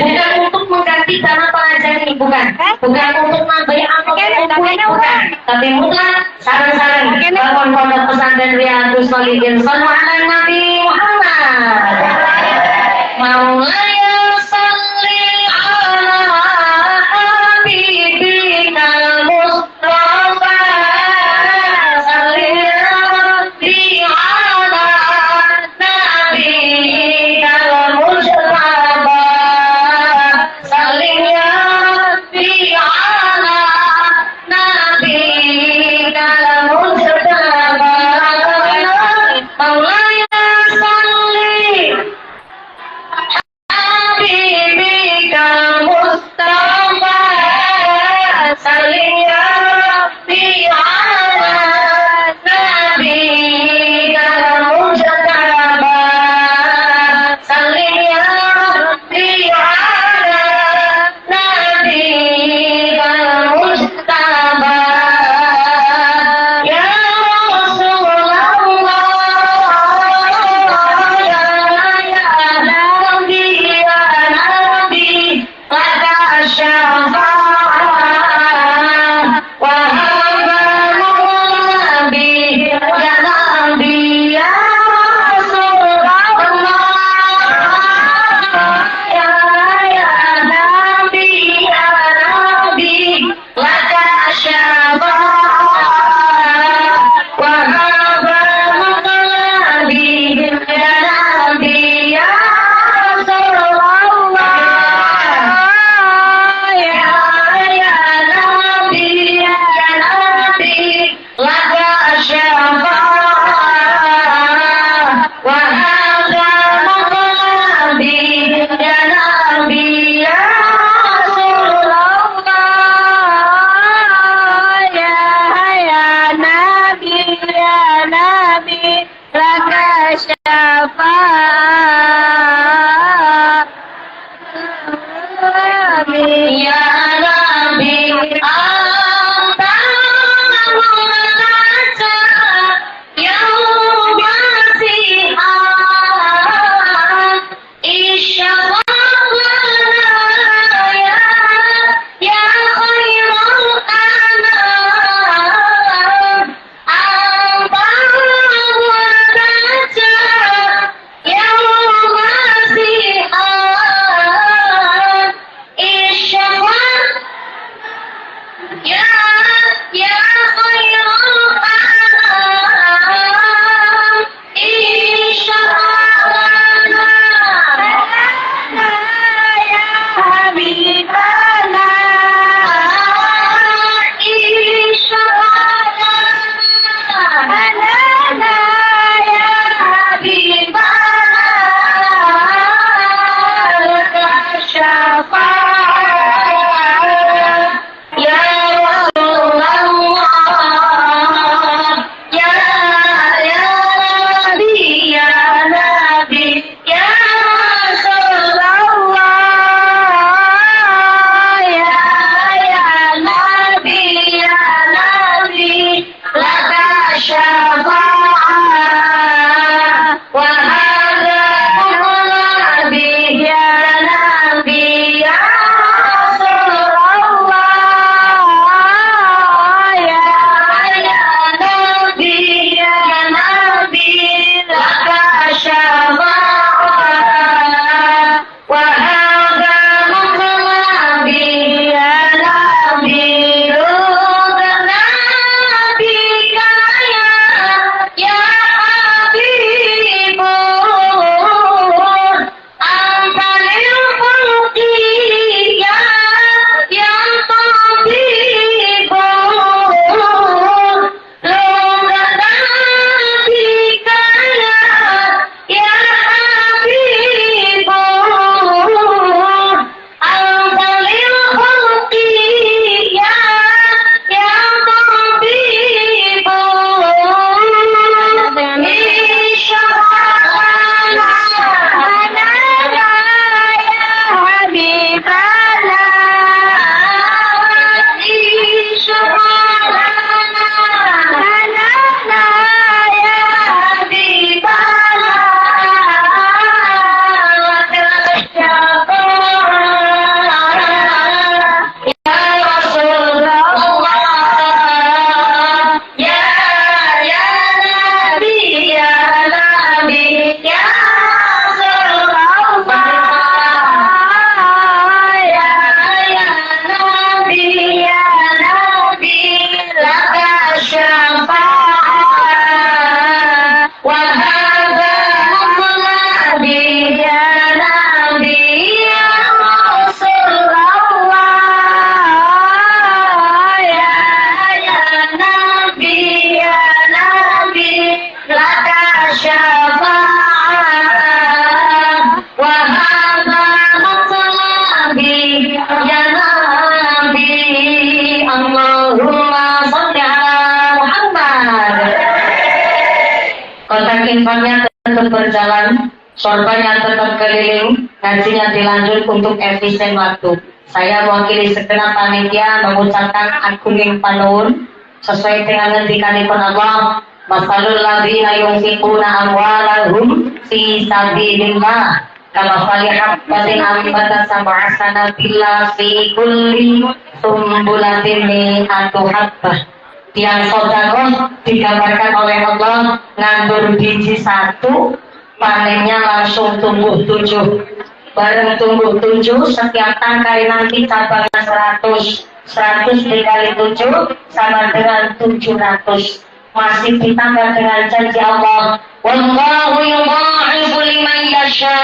bukan untuk mengganti dana pengajar ini, bukan untuk nambahi amplop bukan. Tapi mutlak saran-saran bangun pondok pesantren Riyadhus Shalihin. Sallu ala Nabi Muhammad. Maulaya salli ala habibina Mustafa salli rabbi ala nabiyina Mustafa salli rabbi ala nabiyina Mustafa Maulaya salli Ya Nabi, anta murtaja yaum masihat isyafaq lana ya khairul anam anta murtaja yaum masihat isyafaq ya khairul anam isyafaq lana ya habibana isyafaq lana ya habibana laka syafa'ah ya Rasulullah ya Nabi ya Nabi ya Rasulullah ya Nabi ya Nabi laka syafa'ah wa hadza nabi ya Nabi ya Rasulullah ya Nabi ya Nabi laka syafa'ah wa hadza nabi ya Nabi nabi kaya ya habibur antalil fulki ya tabibur nabi kaya ya habibur antalil fulki ya tabibur Kontak infonya tetap berjalan, sorbannya tetap keliling, ngajinya dilanjut untuk efisien waktu. Saya mewakili segenap panitia mengucapkan agung panuwun sesuai dengan ngendikanipun Allah, masalul ladzina yunfiquna amwalahum fi sabilillah kama habbatin ambatat sab'a sanabil fi kulli sumbulatin mi'atu habbah. Yang sedekah digambarkan oleh Allah nganggur biji satu, panennya langsung tumbuh 7. Bareng tumbuh 7, setiap tangkai nanti cabangnya 100. 100 dikali 7 sama dengan 700. Masih ditambah dengan janji Allah, wallahu yudha'ifu liman yasha.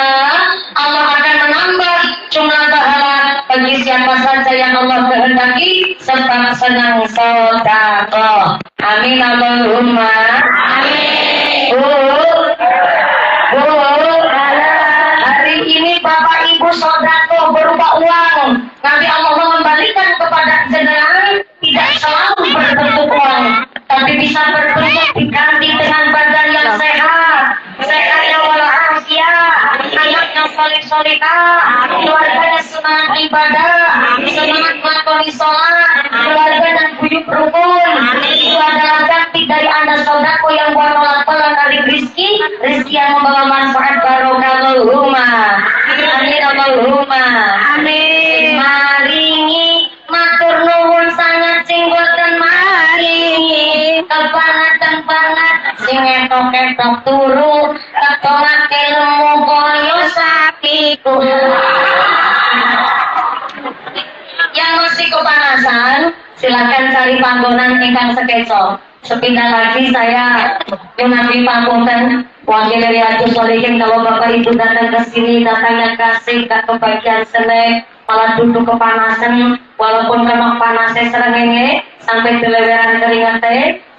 Allah akan menambah jumlah pahala bagi siapa saja yang Allah kehendaki sebab senang sedekah. Amin Allahumma amin. Hari ini Bapak Ibu sedekah berupa uang, nanti Allah mengembalikan kepada jenengan tidak selalu berbentuk uang, tapi bisa berbentuk diganti dengan badan yang sehat, sehat yang walafiat, anak yang soleh solihah, keluarganya semangat ibadah, semangat melakoni sholat, keluarga dan buyut rukun. Itu adalah ganti dari Anda saudaraku yang buat tolak dari rezeki yang membawa manfaat barokah. Allahumma amin, Allahumma amin. Maringi matur nuwun sangat sing boten maringi kepangat sing etok-etok turu ketolake lemu koyo sapiku. Yang masih kepanasan silakan cari panggonan ingkang sekeso. Sepindah lagi saya Nabi Pakunten wakil Riyadhus Shalihin. Kalau Bapak Ibu datang ke sini datangnya kasih ke kebagian selek malah duduk kepanasan, walaupun memang panasnya serengenge sampai teleweran keringat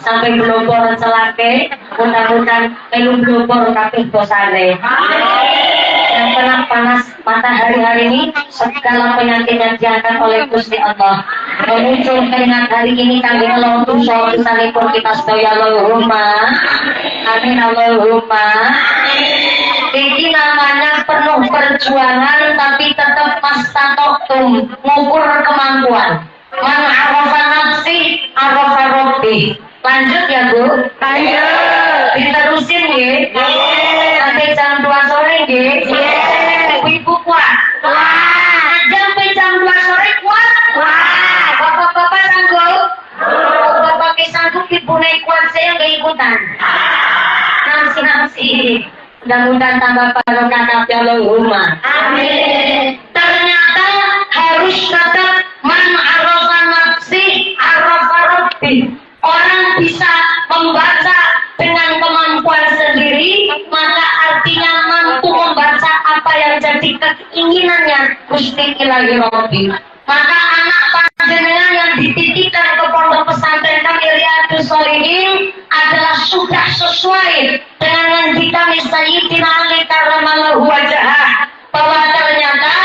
sampai blobor celake, mudah-mudahan melu blobor kabeh dosane. Yang kena panas matahari hari ini segala penyakit yang diangkat oleh Gusti Allah. Memuncul keringat hari ini kangge ngelontur soal pisanipun kita sedaya. Allahumma amin, Allahumma. Ini namanya penuh perjuangan tapi tetap mastatoktum, ngukur kemampuan. Man arafa nafsi arafa rabbi. Lanjut ya Bu? Lanjut. Diterusin ya? Sampai jam 2 sore ya? Ibu kuat? Wah. Sampai jam 2 sore kuat? Wah. Bapak-bapak sanggup? Bapak sanggup ibu naik kuat saya nggak ikutan. Nafsi. Mudah-mudahan tambah barokah ya Allahumma. Amin. Ternyata harus tetap man arafa nafsi arafa rabbi. Orang bisa membaca dengan kemampuan sendiri, maka artinya mampu membaca apa yang jadi keinginannya Gusti Ilahi Rabbi. Maka anak panjenengan yang dititipkan ke pondok pesantren kami Riyadhus Shalihin adalah sudah sesuai dengan yang dikami Sayyidina Ali karramallahu wajhah, bahwa ternyata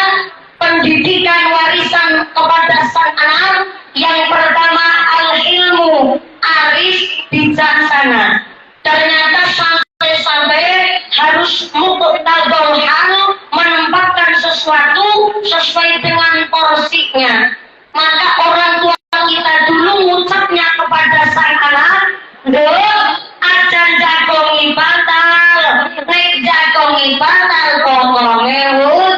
pendidikan warisan kepada sang anak yang pertama al-ilmu, arif, bijaksana. Ternyata sampai harus muqtadul hal, menempatkan sesuatu sesuai dengan porsinya. Maka orang tua kita dulu ngucapnya kepada sang anak, "Dek, ajan jagongi batal, nek jagongi batal potong ngewut."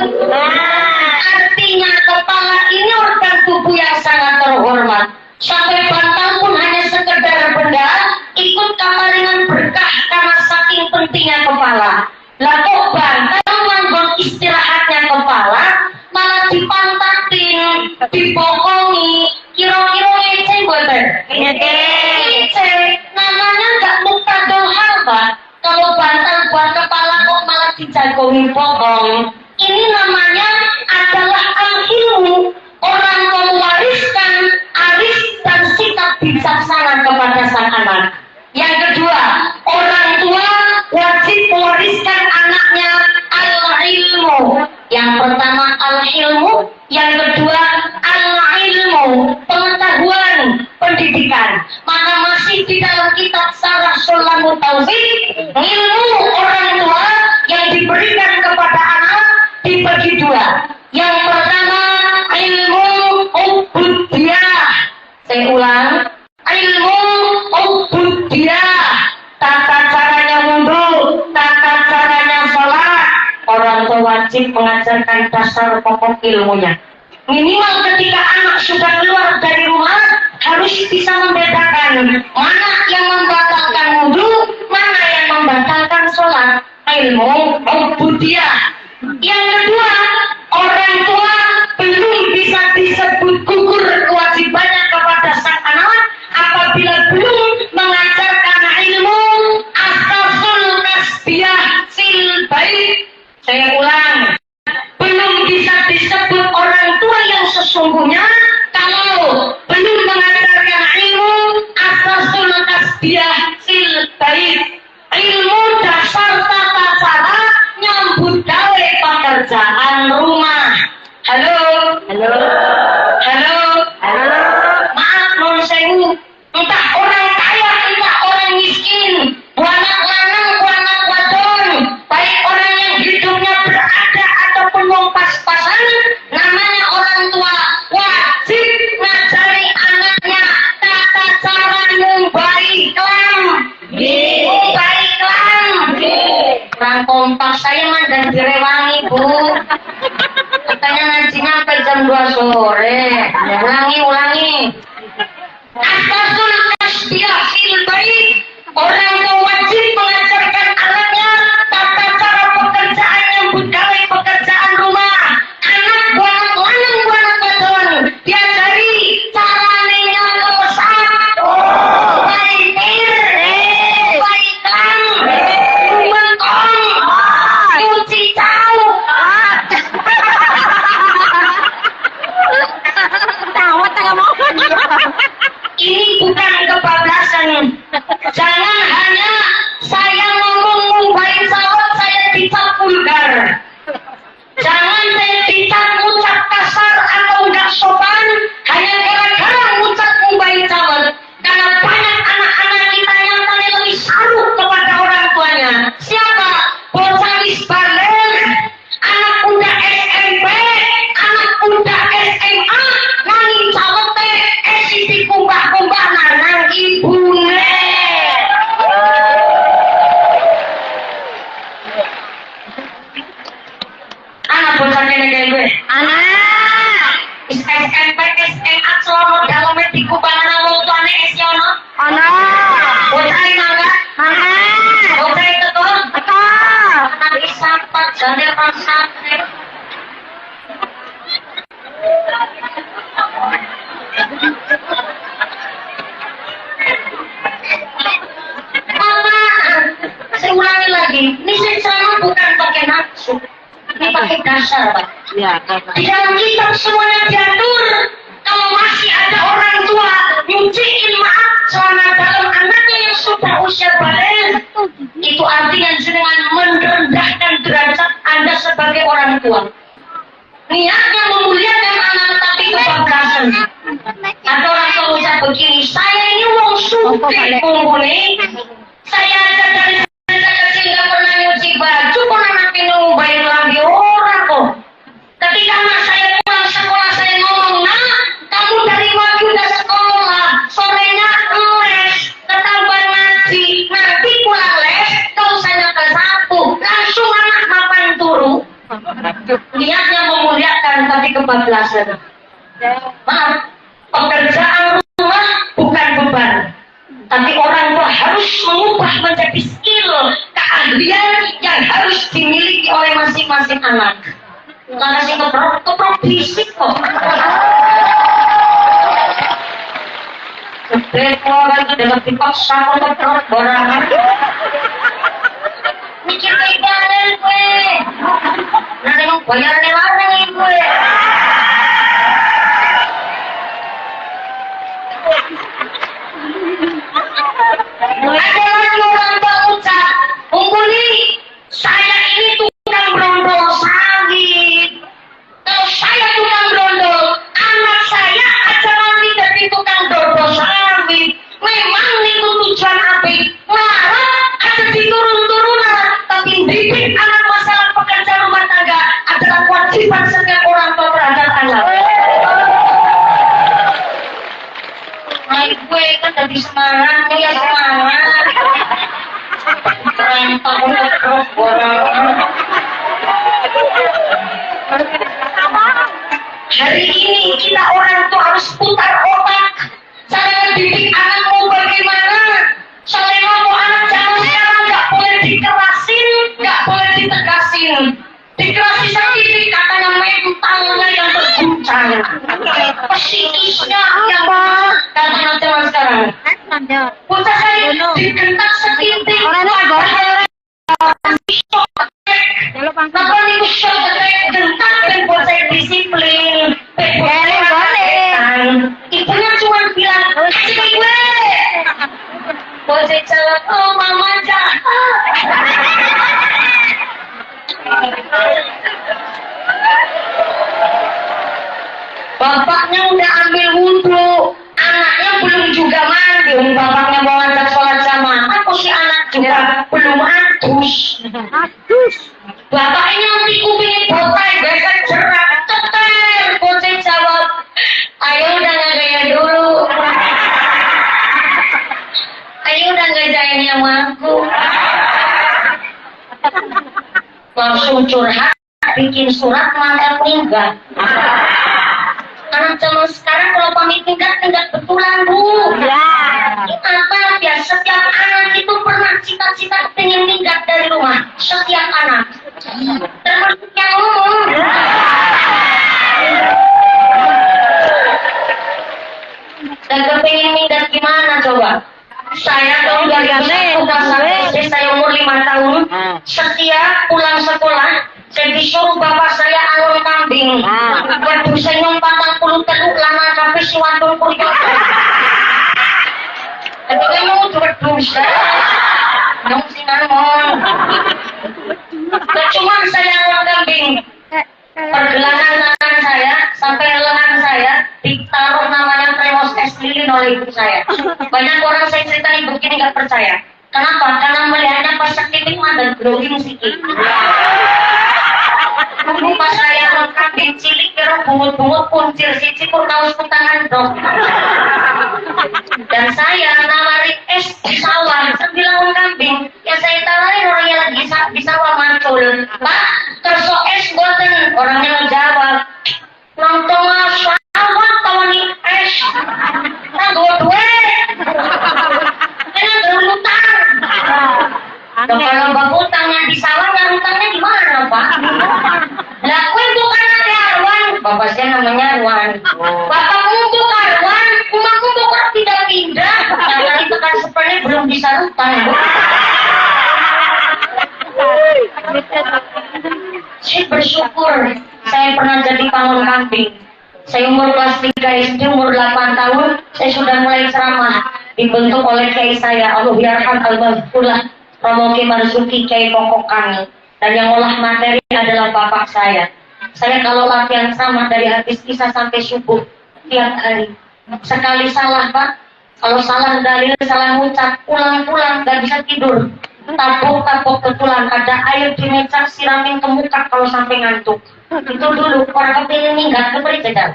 Artinya kepala ini organ tubuh yang sangat terhormat. Sampai bantal pun hanya sekedar benda, ikut kamaringan berkah karena saking pentingnya kepala. Lah kok bantal manggon istirahatnya kepala, malah dipantatin, dibokongi, kira-kira ngece boten? Ngece, namanya nggak muktadul hal, Pak. Kalau bantal buat kepala kok malah dijagongi bokong. Ini namanya adalah al-ilmu. Orang mewariskan arif dan sikap bijaksana kepada sang anak. Yang kedua, orang tua wajib mewariskan anaknya al-ilmu. Yang pertama al-ilmu, yang kedua al-ilmu, pengetahuan, pendidikan. Maka masih di dalam kitab Syarah Sulamut Tauhid, ilmu orang tua yang diberikan kepada anak dibagi dua. Yang pertama ilmu ubudiyah. Saya ulang, ilmu ubudiyah, tata caranya wudhu, tata caranya sholat. Orang tua wajib mengajarkan dasar pokok ilmunya. Minimal ketika anak sudah keluar dari rumah harus bisa membedakan mana yang membatalkan wudhu, mana yang membatalkan sholat. Ilmu ubudiyah. Yang kedua, orang tua belum bisa disebut gugur kewajibannya kepada sang anak apabila belum mengajarkan ilmu asasul kasbiyah fil bait. Saya ulang, belum bisa disebut orang tua yang sesungguhnya kalau belum mengajarkan ilmu asasul kasbiyah fil bait, ilmu dasar tata cara nyambut gawe pekerjaan rumah. Halo. Maaf non sewu, entah orang 2 sore. Ulangi. Asasul tasbihil bait. Orang tua wajib mengajarkan anaknya tata cara pekerjaan yang budaya pekerjaan rumah. Anak buanak lanang buanak wadon diajari cara nenya memesan, baitir, baikang, mentong, cuci cau. Tahu tak mau. Ini bukan kebablasan. Jangan hanya saya ngomong ngubahin sawat saya dicap vulgar. Jangan saya dicap ngucap kasar atau enggak sopan hanya gara-gara ngucap ngubahin sawat. Karena banyak anak-anak kita yang lebih saruh kepada orang tuanya. Siapa? Bocah isbalen, anak muda SMP, anak muda SMA, nangin sawat teh esiti kumbah-kumbah nanang ibune. Anak bocah kene kayak gue. Anak. SMP, SMA, selama dalamnya dikubahana wong tuane esiono. Anak. Bocah mangga. Anak. Bocah itu Eka. anak isapat jane pasane. Mama, saya ulangi lagi. Ini saya ceramah bukan pakai nafsu. Ini pakai dasar, Pak. Ya, Di dalam kitab semuanya diatur. Kalau masih ada orang tua nyuciin maaf celana dalam anaknya yang sudah usia balik, itu artinya dengan merendahkan derajat Anda sebagai orang tua. Niatnya memuliakan anak tapi kebablasan. Ada orang tua ucap begini, saya ini wong sugih kumpulin. Saya aja dari sejak kecil nggak pernah nyuci baju, kok anaknya ngubahin lagi orang kok. Ketika anak saya pulang sekolah, saya ngomong, nak, kamu dari pagi udah sekolah, sorenya les, ketambah ngaji, nanti pulang les, kau saya ke satu, langsung anak mapan turu. Niatnya memuliakan tapi kebablasan. Maaf, pekerjaan rumah bukan beban. Tapi orang tua harus mengubah menjadi skill, keahlian yang harus dimiliki oleh masing-masing anak. Karena sih keprok fisik kok. Gede orang itu dalam dipaksa keprok barangan. Mikir kayak jalan gue. Nanti mau bayarnya larang gue. Ada lagi orang tua ucap, Ungguli, saya ini tukang brondol sawit. Kalau saya tukang brondol, anak saya aja nanti jadi tukang dodol sawit. Memang itu tujuan apa? Ngarap ada diturun-turunan, tapi didik anak masalah pekerja rumah tangga adalah kewajiban setiap orang tua terhadap anak. Naik gue kan jadi semangat, ya semangat. Rantau terus borong. Hari ini kita orang tua harus putar otak. Cara mendidik anakmu bagaimana? Soalnya mau anak zaman sekarang nggak boleh dikerasin, nggak boleh ditegasin. Dikasih sakit katanya mentalnya yang terguncang, psikisnya yang katanya zaman sekarang. Bocah saya digentak setinting, kenapa itu shock gentak dan bocah disiplin, ibunya cuma bilang, kasih ke gue. Bocah jawab, oh mama jahat. Bapaknya udah ambil wudhu, anaknya belum juga mandi. Bapaknya mau ngajak sholat jamaah, kok si anak juga belum adus. Bapaknya nanti kupingin botai, besar jerak, tetel. Bocah jawab, ayo udah ngagaya dulu. Ayo udah ngajain yang aku. Langsung curhat, bikin surat mandat enggak. anak zaman sekarang kalau pamit minggat betulan bu. Ya. Apa ya, setiap anak itu pernah cita-cita pengen minggat dari rumah. Setiap anak, termasuk yang ngomong. Dan kepengen minggat gimana coba? Saya tahun 2001 sampai SD, saya umur 5 tahun. Setiap pulang sekolah, saya disuruh bapak saya alur kambing. Waduh, saya nyompat 40 teluk lama sampai si wadon kuliah. Tapi kamu udah dosa. Dong sinamon. Cuma saya alur kambing. Pergelangan tangan saya sampai lengan saya ditaruh namanya Tremos es lilin oleh ibu saya. Banyak orang saya ceritain begini nggak percaya. Kenapa? Karena melihatnya pas sakit dan growing sikit. Tunggu pas saya lengkap cilik kira bungut-bungut kuncir siji pun kaos tangan dong. Dan saya nawarin es di sawah sembilan kambing. Ya saya tawarin orangnya lagi di sawah mancul. Pak, kerso es buatan. Orangnya menjawab, nonton sawah tawani es. Tangguh duit. Ini berhutang. Kalau berhutangnya di sawah, hutangnya di mana, Pak? Lah, kue bukan ada Arwan. Bapak saya namanya Arwan. Bapakmu bukan Arwan, rumahmu bukan pindah-pindah. Karena itu kan sebenarnya belum bisa hutang. Saya bersyukur saya pernah jadi panggung kambing. Saya umur kelas 3 SD, umur 8 tahun, saya sudah mulai ceramah. Dibentuk oleh kiai saya, Allah yarham al-mahfurlah, Romo Ki Marzuki, kiai pokok kami. Dan yang olah materi adalah bapak saya. Saya kalau latihan ceramah dari habis kisah sampai subuh, tiap hari. Sekali salah, Pak. Kalau salah dalil, salah ngucap, pulang-pulang, gak bisa tidur. Tapuk-tapuk betulan, ada air di meja, siramin ke muka kalau sampai ngantuk. Itu dulu, orang kepingin minggat, keberi jeda.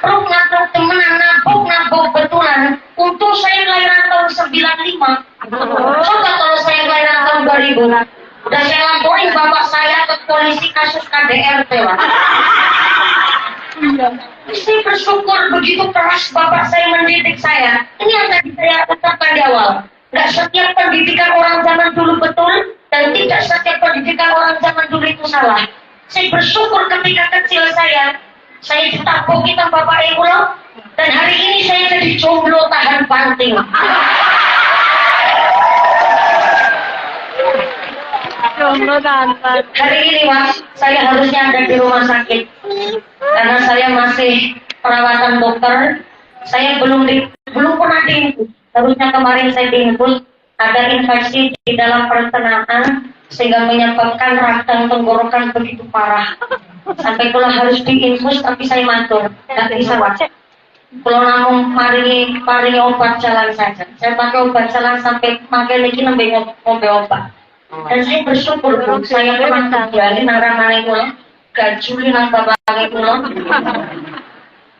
Ngapruk temenan, nabok betulan. Untung saya kelahiran tahun 95. Coba kalau saya kelahiran tahun 2000. Udah saya laporin bapak saya ke polisi kasus KDRT lah. Saya bersyukur begitu keras bapak saya mendidik saya. Ini yang tadi saya katakan di awal. Gak setiap pendidikan orang zaman dulu betul, dan tidak setiap pendidikan orang zaman dulu itu salah. Saya bersyukur ketika kecil saya ditapoki sama bapak ibu loh. Dan hari ini saya jadi jomblo tahan banting. Jomblo tanpa. Hari ini Mas, saya harusnya ada di rumah sakit. Karena saya masih perawatan dokter, saya belum pernah diinfus. Harusnya kemarin saya diinfus, ada infeksi di dalam pencernaan sehingga menyebabkan radang tenggorokan begitu parah. Sampai kalau harus diinfus, tapi saya matur, nggak bisa Pak. Kalau namun maringi obat jalan saja. Saya pakai obat jalan sampai pakai lagi nembe obat. Dan saya bersyukur Bu, saya pernah kembali narang-narang kula, gajuli nang bapak kula.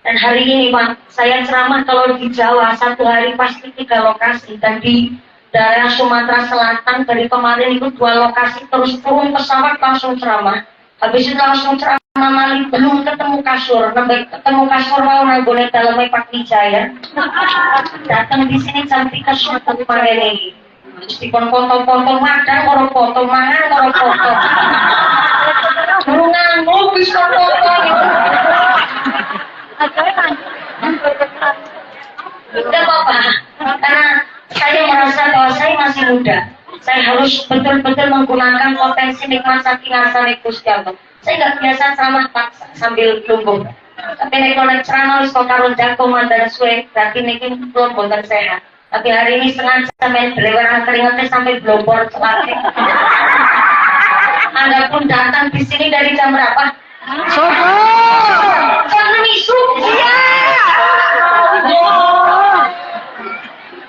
Dan hari ini Pak, saya ceramah kalau di Jawa satu hari pasti 3 lokasi, dan di daerah Sumatera Selatan dari kemarin itu 2 lokasi, terus turun pesawat langsung ceramah. Habis itu langsung ceramah mali, belum ketemu kasur, ketemu kasur mau nanggone dalamnya Pak Wijaya. Datang di sini jam 3 subuh kemarin ini. Terus dikon foto-foto madang, orang foto mangan, orang foto. Burungan bisa foto. Tidak apa-apa, karena saya merasa bahwa saya masih muda. Saya harus betul-betul menggunakan potensi nikmat saking ngasane Gusti Allah. Saya nggak biasa ceramah paksa sambil lumpuh. Tapi nek nek ceramah wis kok karo jangkauan dan suwe, berarti niki kula boten sehat. Tapi hari ini sengaja main beleweran keringetnya sampai blobor celake. Anda pun datang di sini dari jam berapa? Subuh. Jam isu. Iya.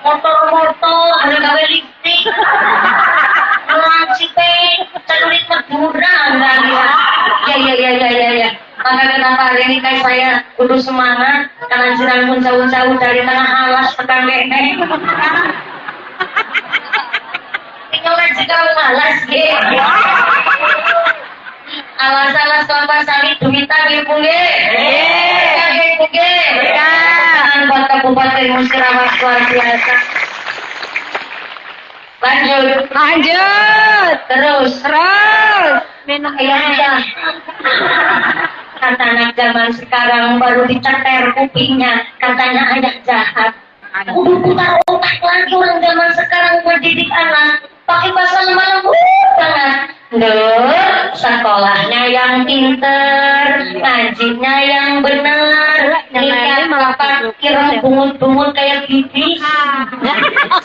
Motor-motor, ada gawe listrik. Lancite, celurit medurang kali ya. Maka kenapa hari ini kayak saya kudu semangat, karena jiran pun jauh-jauh dari tengah alas tekan kene. ngaji kau malas ge. Alas-alas kelapa sawit duit tagih puge. Tagih puge. Buat Kabupaten Musirawas luar biasa. Lanjut. Terus. Minum Ya. Kata anak zaman sekarang baru diceter kupingnya, katanya anak jahat. Udah putar otak lagi orang zaman sekarang mendidik anak pakai bahasa lemah lembut banget. Sekolahnya yang pinter, ngajinya yang benar, nikah malah kira bungut-bungut kayak bibis.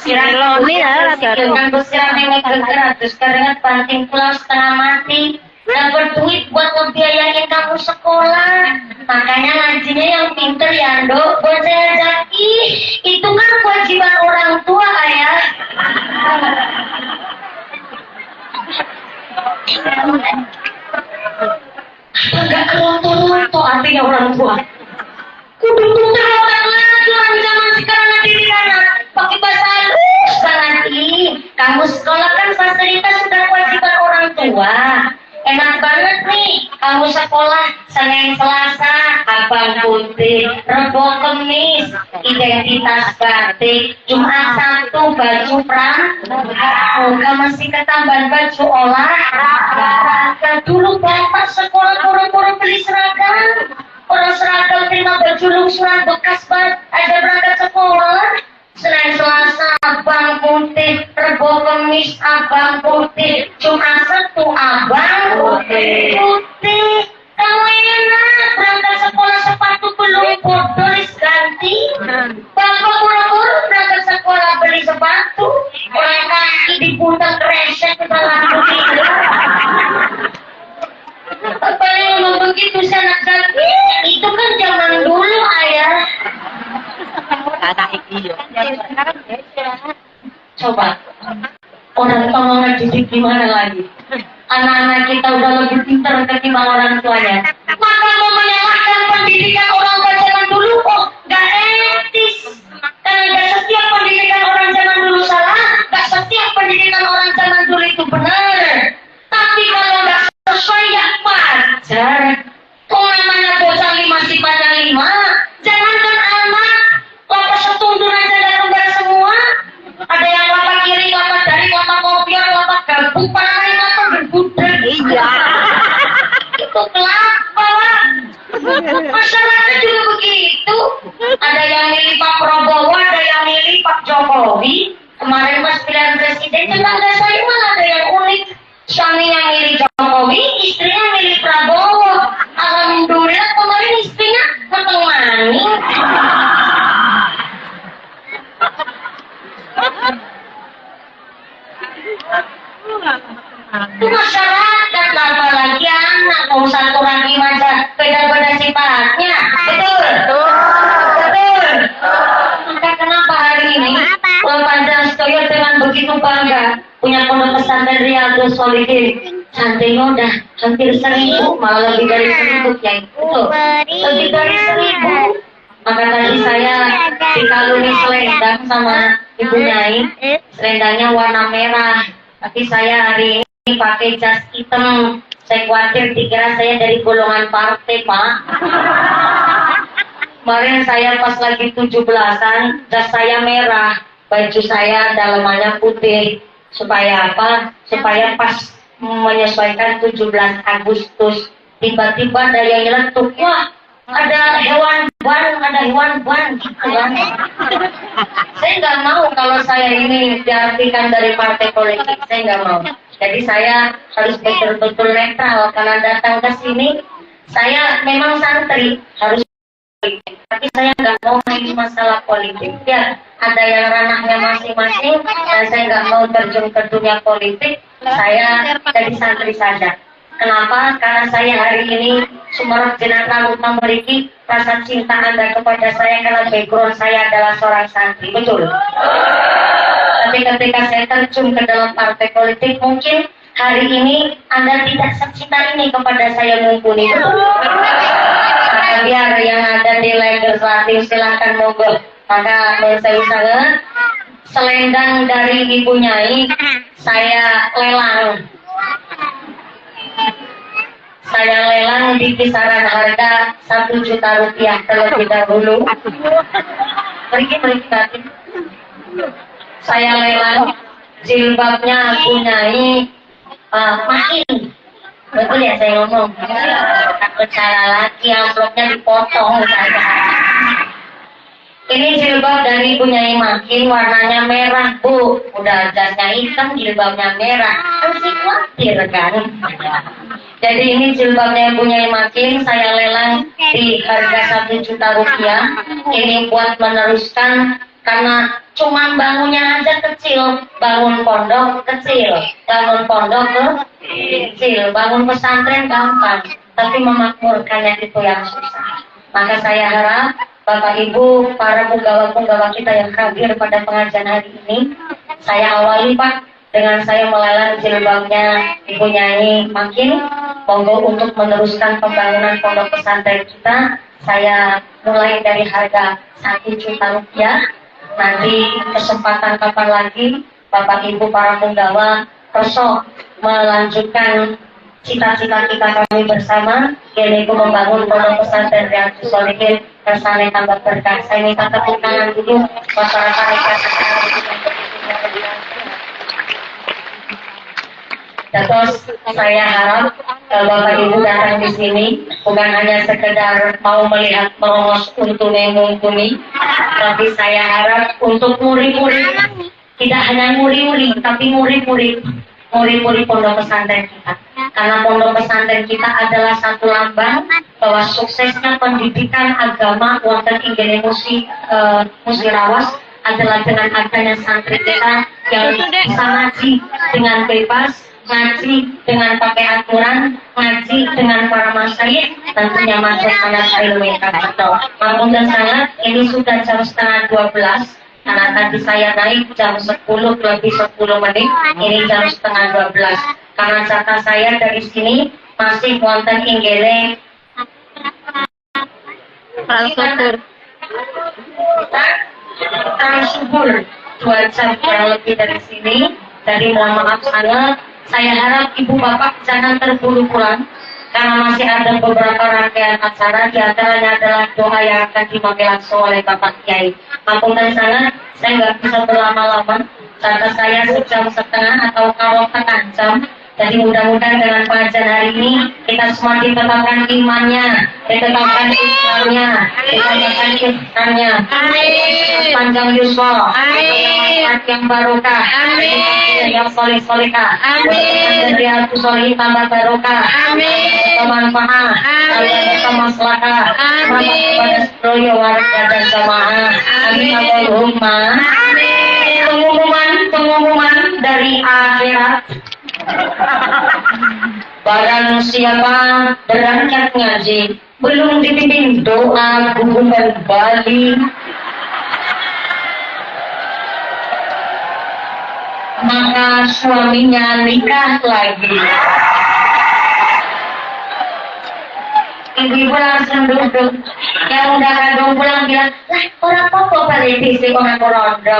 Sirang siram yang geger, terus keringat banting pulang setengah mati. Dapat duit buat ngebiayain kamu sekolah, makanya ngajinya yang pinter ya Dok. Buat saya Zaki, itu kan kewajiban orang tua ayah. Enggak keronto-ronto artinya orang tua. Kudu pinter orang lagi orang zaman sekarang ngedidik anak pakai bahasa halus banget nih. Kamu sekolah kan fasilitas sudah kewajiban orang tua. Enak banget nih, kamu sekolah Senin Selasa, abang putih, Rebo Kemis, identitas batik, Jumat Sabtu baju pramuka, masih ketambahan baju olahraga. Dulu bapak sekolah orang-orang beli seragam, orang seragam terima baju lungsuran bekas banget, ada berangkat sekolah. Senin Selasa abang putih, Rebo Kemis abang putih, Jumat Sabtu abang putih. Kamu enak berangkat sekolah sepatu belum bodolis ganti. Bapak buru-buru berangkat sekolah beli sepatu, orang kaki diputar kresek kepala putih. Bapak yang ngomong begitu anak kaki, itu kan zaman dulu ayah. Coba orang tua mau ngedidik gimana lagi? Anak-anak kita udah lebih pintar ketimbang orang tuanya. Maka mau menyalahkan pendidikan orang tua zaman dulu kok gak etis. Karena gak setiap pendidikan orang zaman dulu salah, gak setiap pendidikan orang zaman dulu itu benar. Tapi kalau gak sesuai ya wajar. Kok namanya bocah 5 sifatnya 5, jangankan anak, lapas setundur aja gak kembar semua. Ada yang lapak kiri, lapak dari, lapak kopior, lapak gabung, paling lapak berbudek. Iya. Itu kelapa lah. Masyarakat juga begitu. Ada yang milih Pak Prabowo, ada yang milih Pak Jokowi. Kemarin pas pilihan presiden, tetangga saya malah ada yang unik. Suaminya milih Jokowi, istrinya milih Prabowo. Alhamdulillah kemarin istrinya mateng maning. Itu masyarakat, apalagi anak, mau satu lagi aja beda-beda sifatnya. Betul? Betul. Maka kenapa hari ini Panjang Stoyo dengan begitu bangga punya pondok pesantren Riyadhus Shalihin? Santrinya udah hampir 1000, malah lebih dari 1000 ya. Betul. Lebih dari 1000. Maka tadi saya dikalungi selendang sama Ibu Nyai. Selendangnya warna merah. Tapi saya hari ini pakai jas hitam. Saya khawatir dikira saya dari golongan partai, Pak. Kemarin saya pas lagi 17-an, jas saya merah, baju saya dalamannya putih. Supaya apa? Supaya pas menyesuaikan 17 Agustus. Tiba-tiba ada yang nyeletuk, wah ada hewan ban gitu kan. Saya nggak mau kalau saya ini diartikan dari partai politik, saya nggak mau. Jadi saya harus betul-betul netral. Karena datang ke sini, saya memang santri, harus politik. Tapi saya nggak mau main masalah politik. Ya, ada yang ranahnya masing-masing, dan saya nggak mau terjun ke dunia politik. Saya jadi santri saja. Kenapa? Karena saya hari ini Sumerep Jenaka memiliki rasa cinta Anda kepada saya karena background saya adalah seorang santri. Betul? Tapi ketika saya terjun ke dalam partai politik, mungkin hari ini Anda tidak secinta ini kepada saya mumpuni. Maka biar yang ada di legislatif silakan monggo. Maka saya sangat selendang dari Ibu Nyai saya lelang. Saya lelang di kisaran harga 1 juta rupiah terlebih dahulu. Pergi. Saya lelang jilbabnya Ibu Nyai makin. Betul ya saya ngomong. Takut salah lagi, amplopnya dipotong saya. Ini jilbab dari Ibu Nyai Makin, warnanya merah, Bu. Udah jasnya hitam, jilbabnya merah. Masih khawatir kan? Jadi ini jilbabnya Ibu Nyai Makin, saya lelang di harga 1 juta rupiah. Ini buat meneruskan, karena cuman bangunnya aja kecil. Bangun pondok kecil, bangun pondok kecil, bangun pesantren gampang. Tapi memakmurkannya itu yang susah. Maka saya harap Bapak Ibu, para punggawa-punggawa kita yang hadir pada pengajian hari ini, saya awali Pak dengan saya melelang jilbabnya Ibu Nyai Makin. Monggo untuk meneruskan pembangunan pondok pesantren kita, saya mulai dari harga 1 juta rupiah. Nanti kesempatan kapan lagi Bapak Ibu para punggawa kosong melanjutkan cita-cita kita kami bersama, yaitu membangun pondok pesantren Riyadhus Shalihin kersane tambah berkah. Saya minta tepuk tangan dulu masyarakat terus saya harap Bapak Ibu datang di sini bukan hanya sekedar mau melihat merongos untune mumpuni, tapi saya harap untuk muri-muri, tidak hanya muri-muri, tapi muri-muri pondok pesantren kita. Karena pondok pesantren kita adalah satu lambang bahwa suksesnya pendidikan agama wonten inggih musirawas adalah dengan adanya santri kita yang bisa ngaji dengan bebas, ngaji dengan pakai aturan, ngaji dengan para masyayikh, tentunya masuk anak ilmu yang kapital. Maupun dan sangat, ini sudah jam setengah 12, karena tadi saya naik jam 10 lebih 10 menit, ini jam setengah 12. Karena jatah saya dari sini masih wonten inggih transubur 2 jam kurang lebih dari sini. Jadi mohon maaf sangat. Saya harap ibu bapak jangan terburu pulang, karena masih ada beberapa rangkaian acara, di antaranya adalah doa yang akan dimampai langsung oleh Bapak Kiai. Maafkan sangat, saya nggak bisa berlama-lama, karena saya sejam setengah atau kalau setengah jam. Jadi mudah-mudahan dengan pengajian hari ini kita semua ditetapkan imannya, ditetapkan Islamnya, ditetapkan Islamnya, panjang yuswa, yang barokah, yang soleh-solehah, yang soleh tambah barokah, bermanfaat, bermaslahah, kepada seluruh warga dan jamaah. Amin Allahumma. Pengumuman dari akhirat. Barang siapa berangkat ngaji belum dipimpin doa gubernur Bali, maka suaminya nikah lagi. Ibu langsung duduk, yang udah kadung pulang bilang, lah orang pokok balik di sini orang rondo.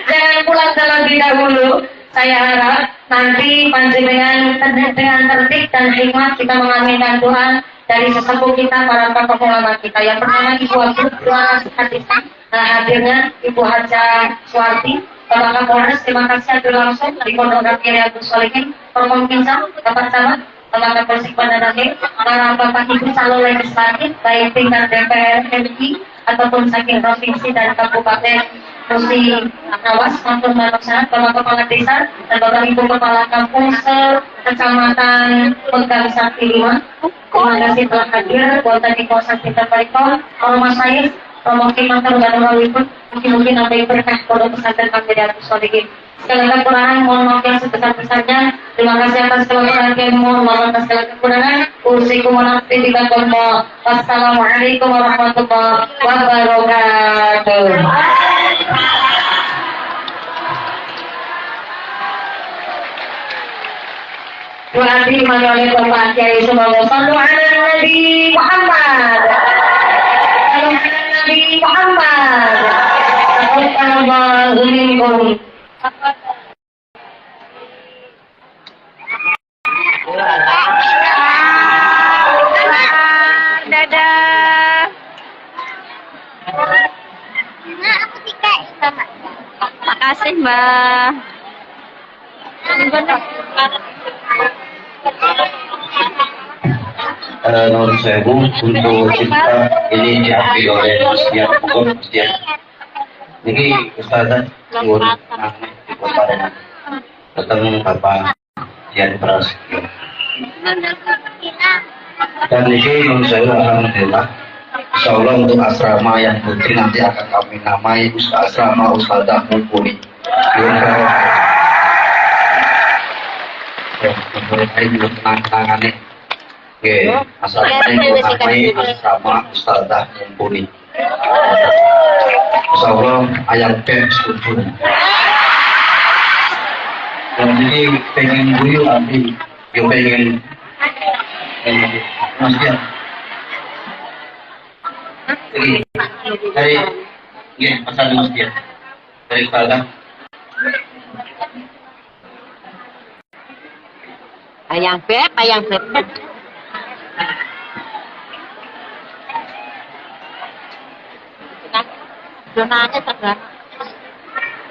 Jangan pulang terlebih dahulu. Saya harap nanti panjenengan dengan tertib dan hikmat kita mengaminkan doa dari sesepuh kita, para tokoh ulama kita. Yang pertama Ibu Abu, doa hadisan hadirnya Ibu Haja Suwarti, Bapak Kapolres. Terima kasih hadir langsung di Pondok Riyadhus Shalihin. Permohon pinsam, Bapak Camat, Bapak Kapolsek Bandar Aceh, para Bapak Ibu calon legislatif baik tingkat DPR RI ataupun saking provinsi dan kabupaten Musi Nawas maupun Bapak Kepala Desa dan Bapak Ibu Kepala Kampung Kecamatan Pegang Sakti 5. Terima kasih telah hadir buat tadi kawasan kita Parikon, Ormas saya, Romoki Mantar dan Rawipun, mungkin apa yang berkah pondok pesantren kami Riyadhus Shalihin. Segala kekurangan mohon maaf yang sebesar-besarnya. Terima kasih atas segala perhatian, mohon maaf atas segala kekurangan. Usikum wassalamualaikum warahmatullahi wabarakatuh. Doa dimana oleh Bapak Kiai, semoga sallu ala Nabi Muhammad. Sallu ala Nabi Muhammad. Dadah. Makasih, Mbak. Nomor sewu untuk kita ini diambil oleh Sian Pokok Sian. Ini Ustazah Nur Ahmed di Kota Denang. Ketemu Bapak Sian Prasetyo. Dan ini menurut saya alhamdulillah. Insya Allah untuk asrama yang putri nanti akan kami namai asrama Ustazah Mumpuni. Saya juga tenang-tenangannya. Oke, asrama yang namai asrama Ustazah Mumpuni. Insya Allah ayat pep setuju. Dan ini pengen buyut nanti, yang pengen Mas Dian. Dari pasal Mas Dian. Dari Ustazah. Ayang Beb. Donanya sederhana.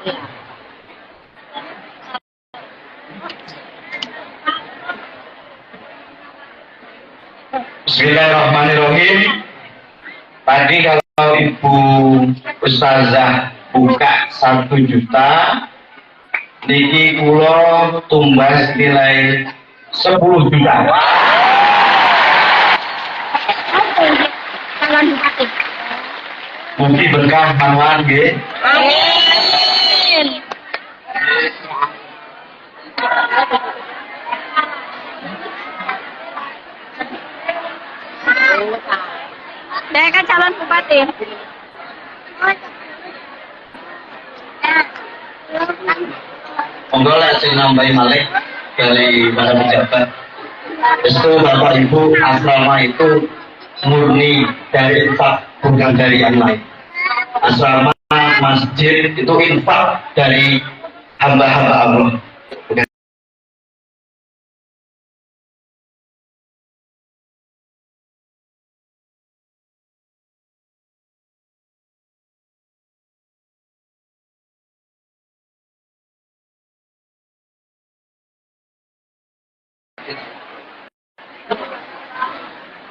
Iya. Bismillahirrahmanirrahim. Tadi kalau Ibu Ustazah buka 1 juta, niki kula tumbas nilai 10 juta. Mugi berkah manwan nggih. Amin. Saya kan calon bupati. Monggo lek sing nambahi malih dari para pejabat. Itu Bapak Ibu asrama itu murni dari infak, bukan dari yang lain. Asrama masjid itu infak dari hamba-hamba Allah. Bukan.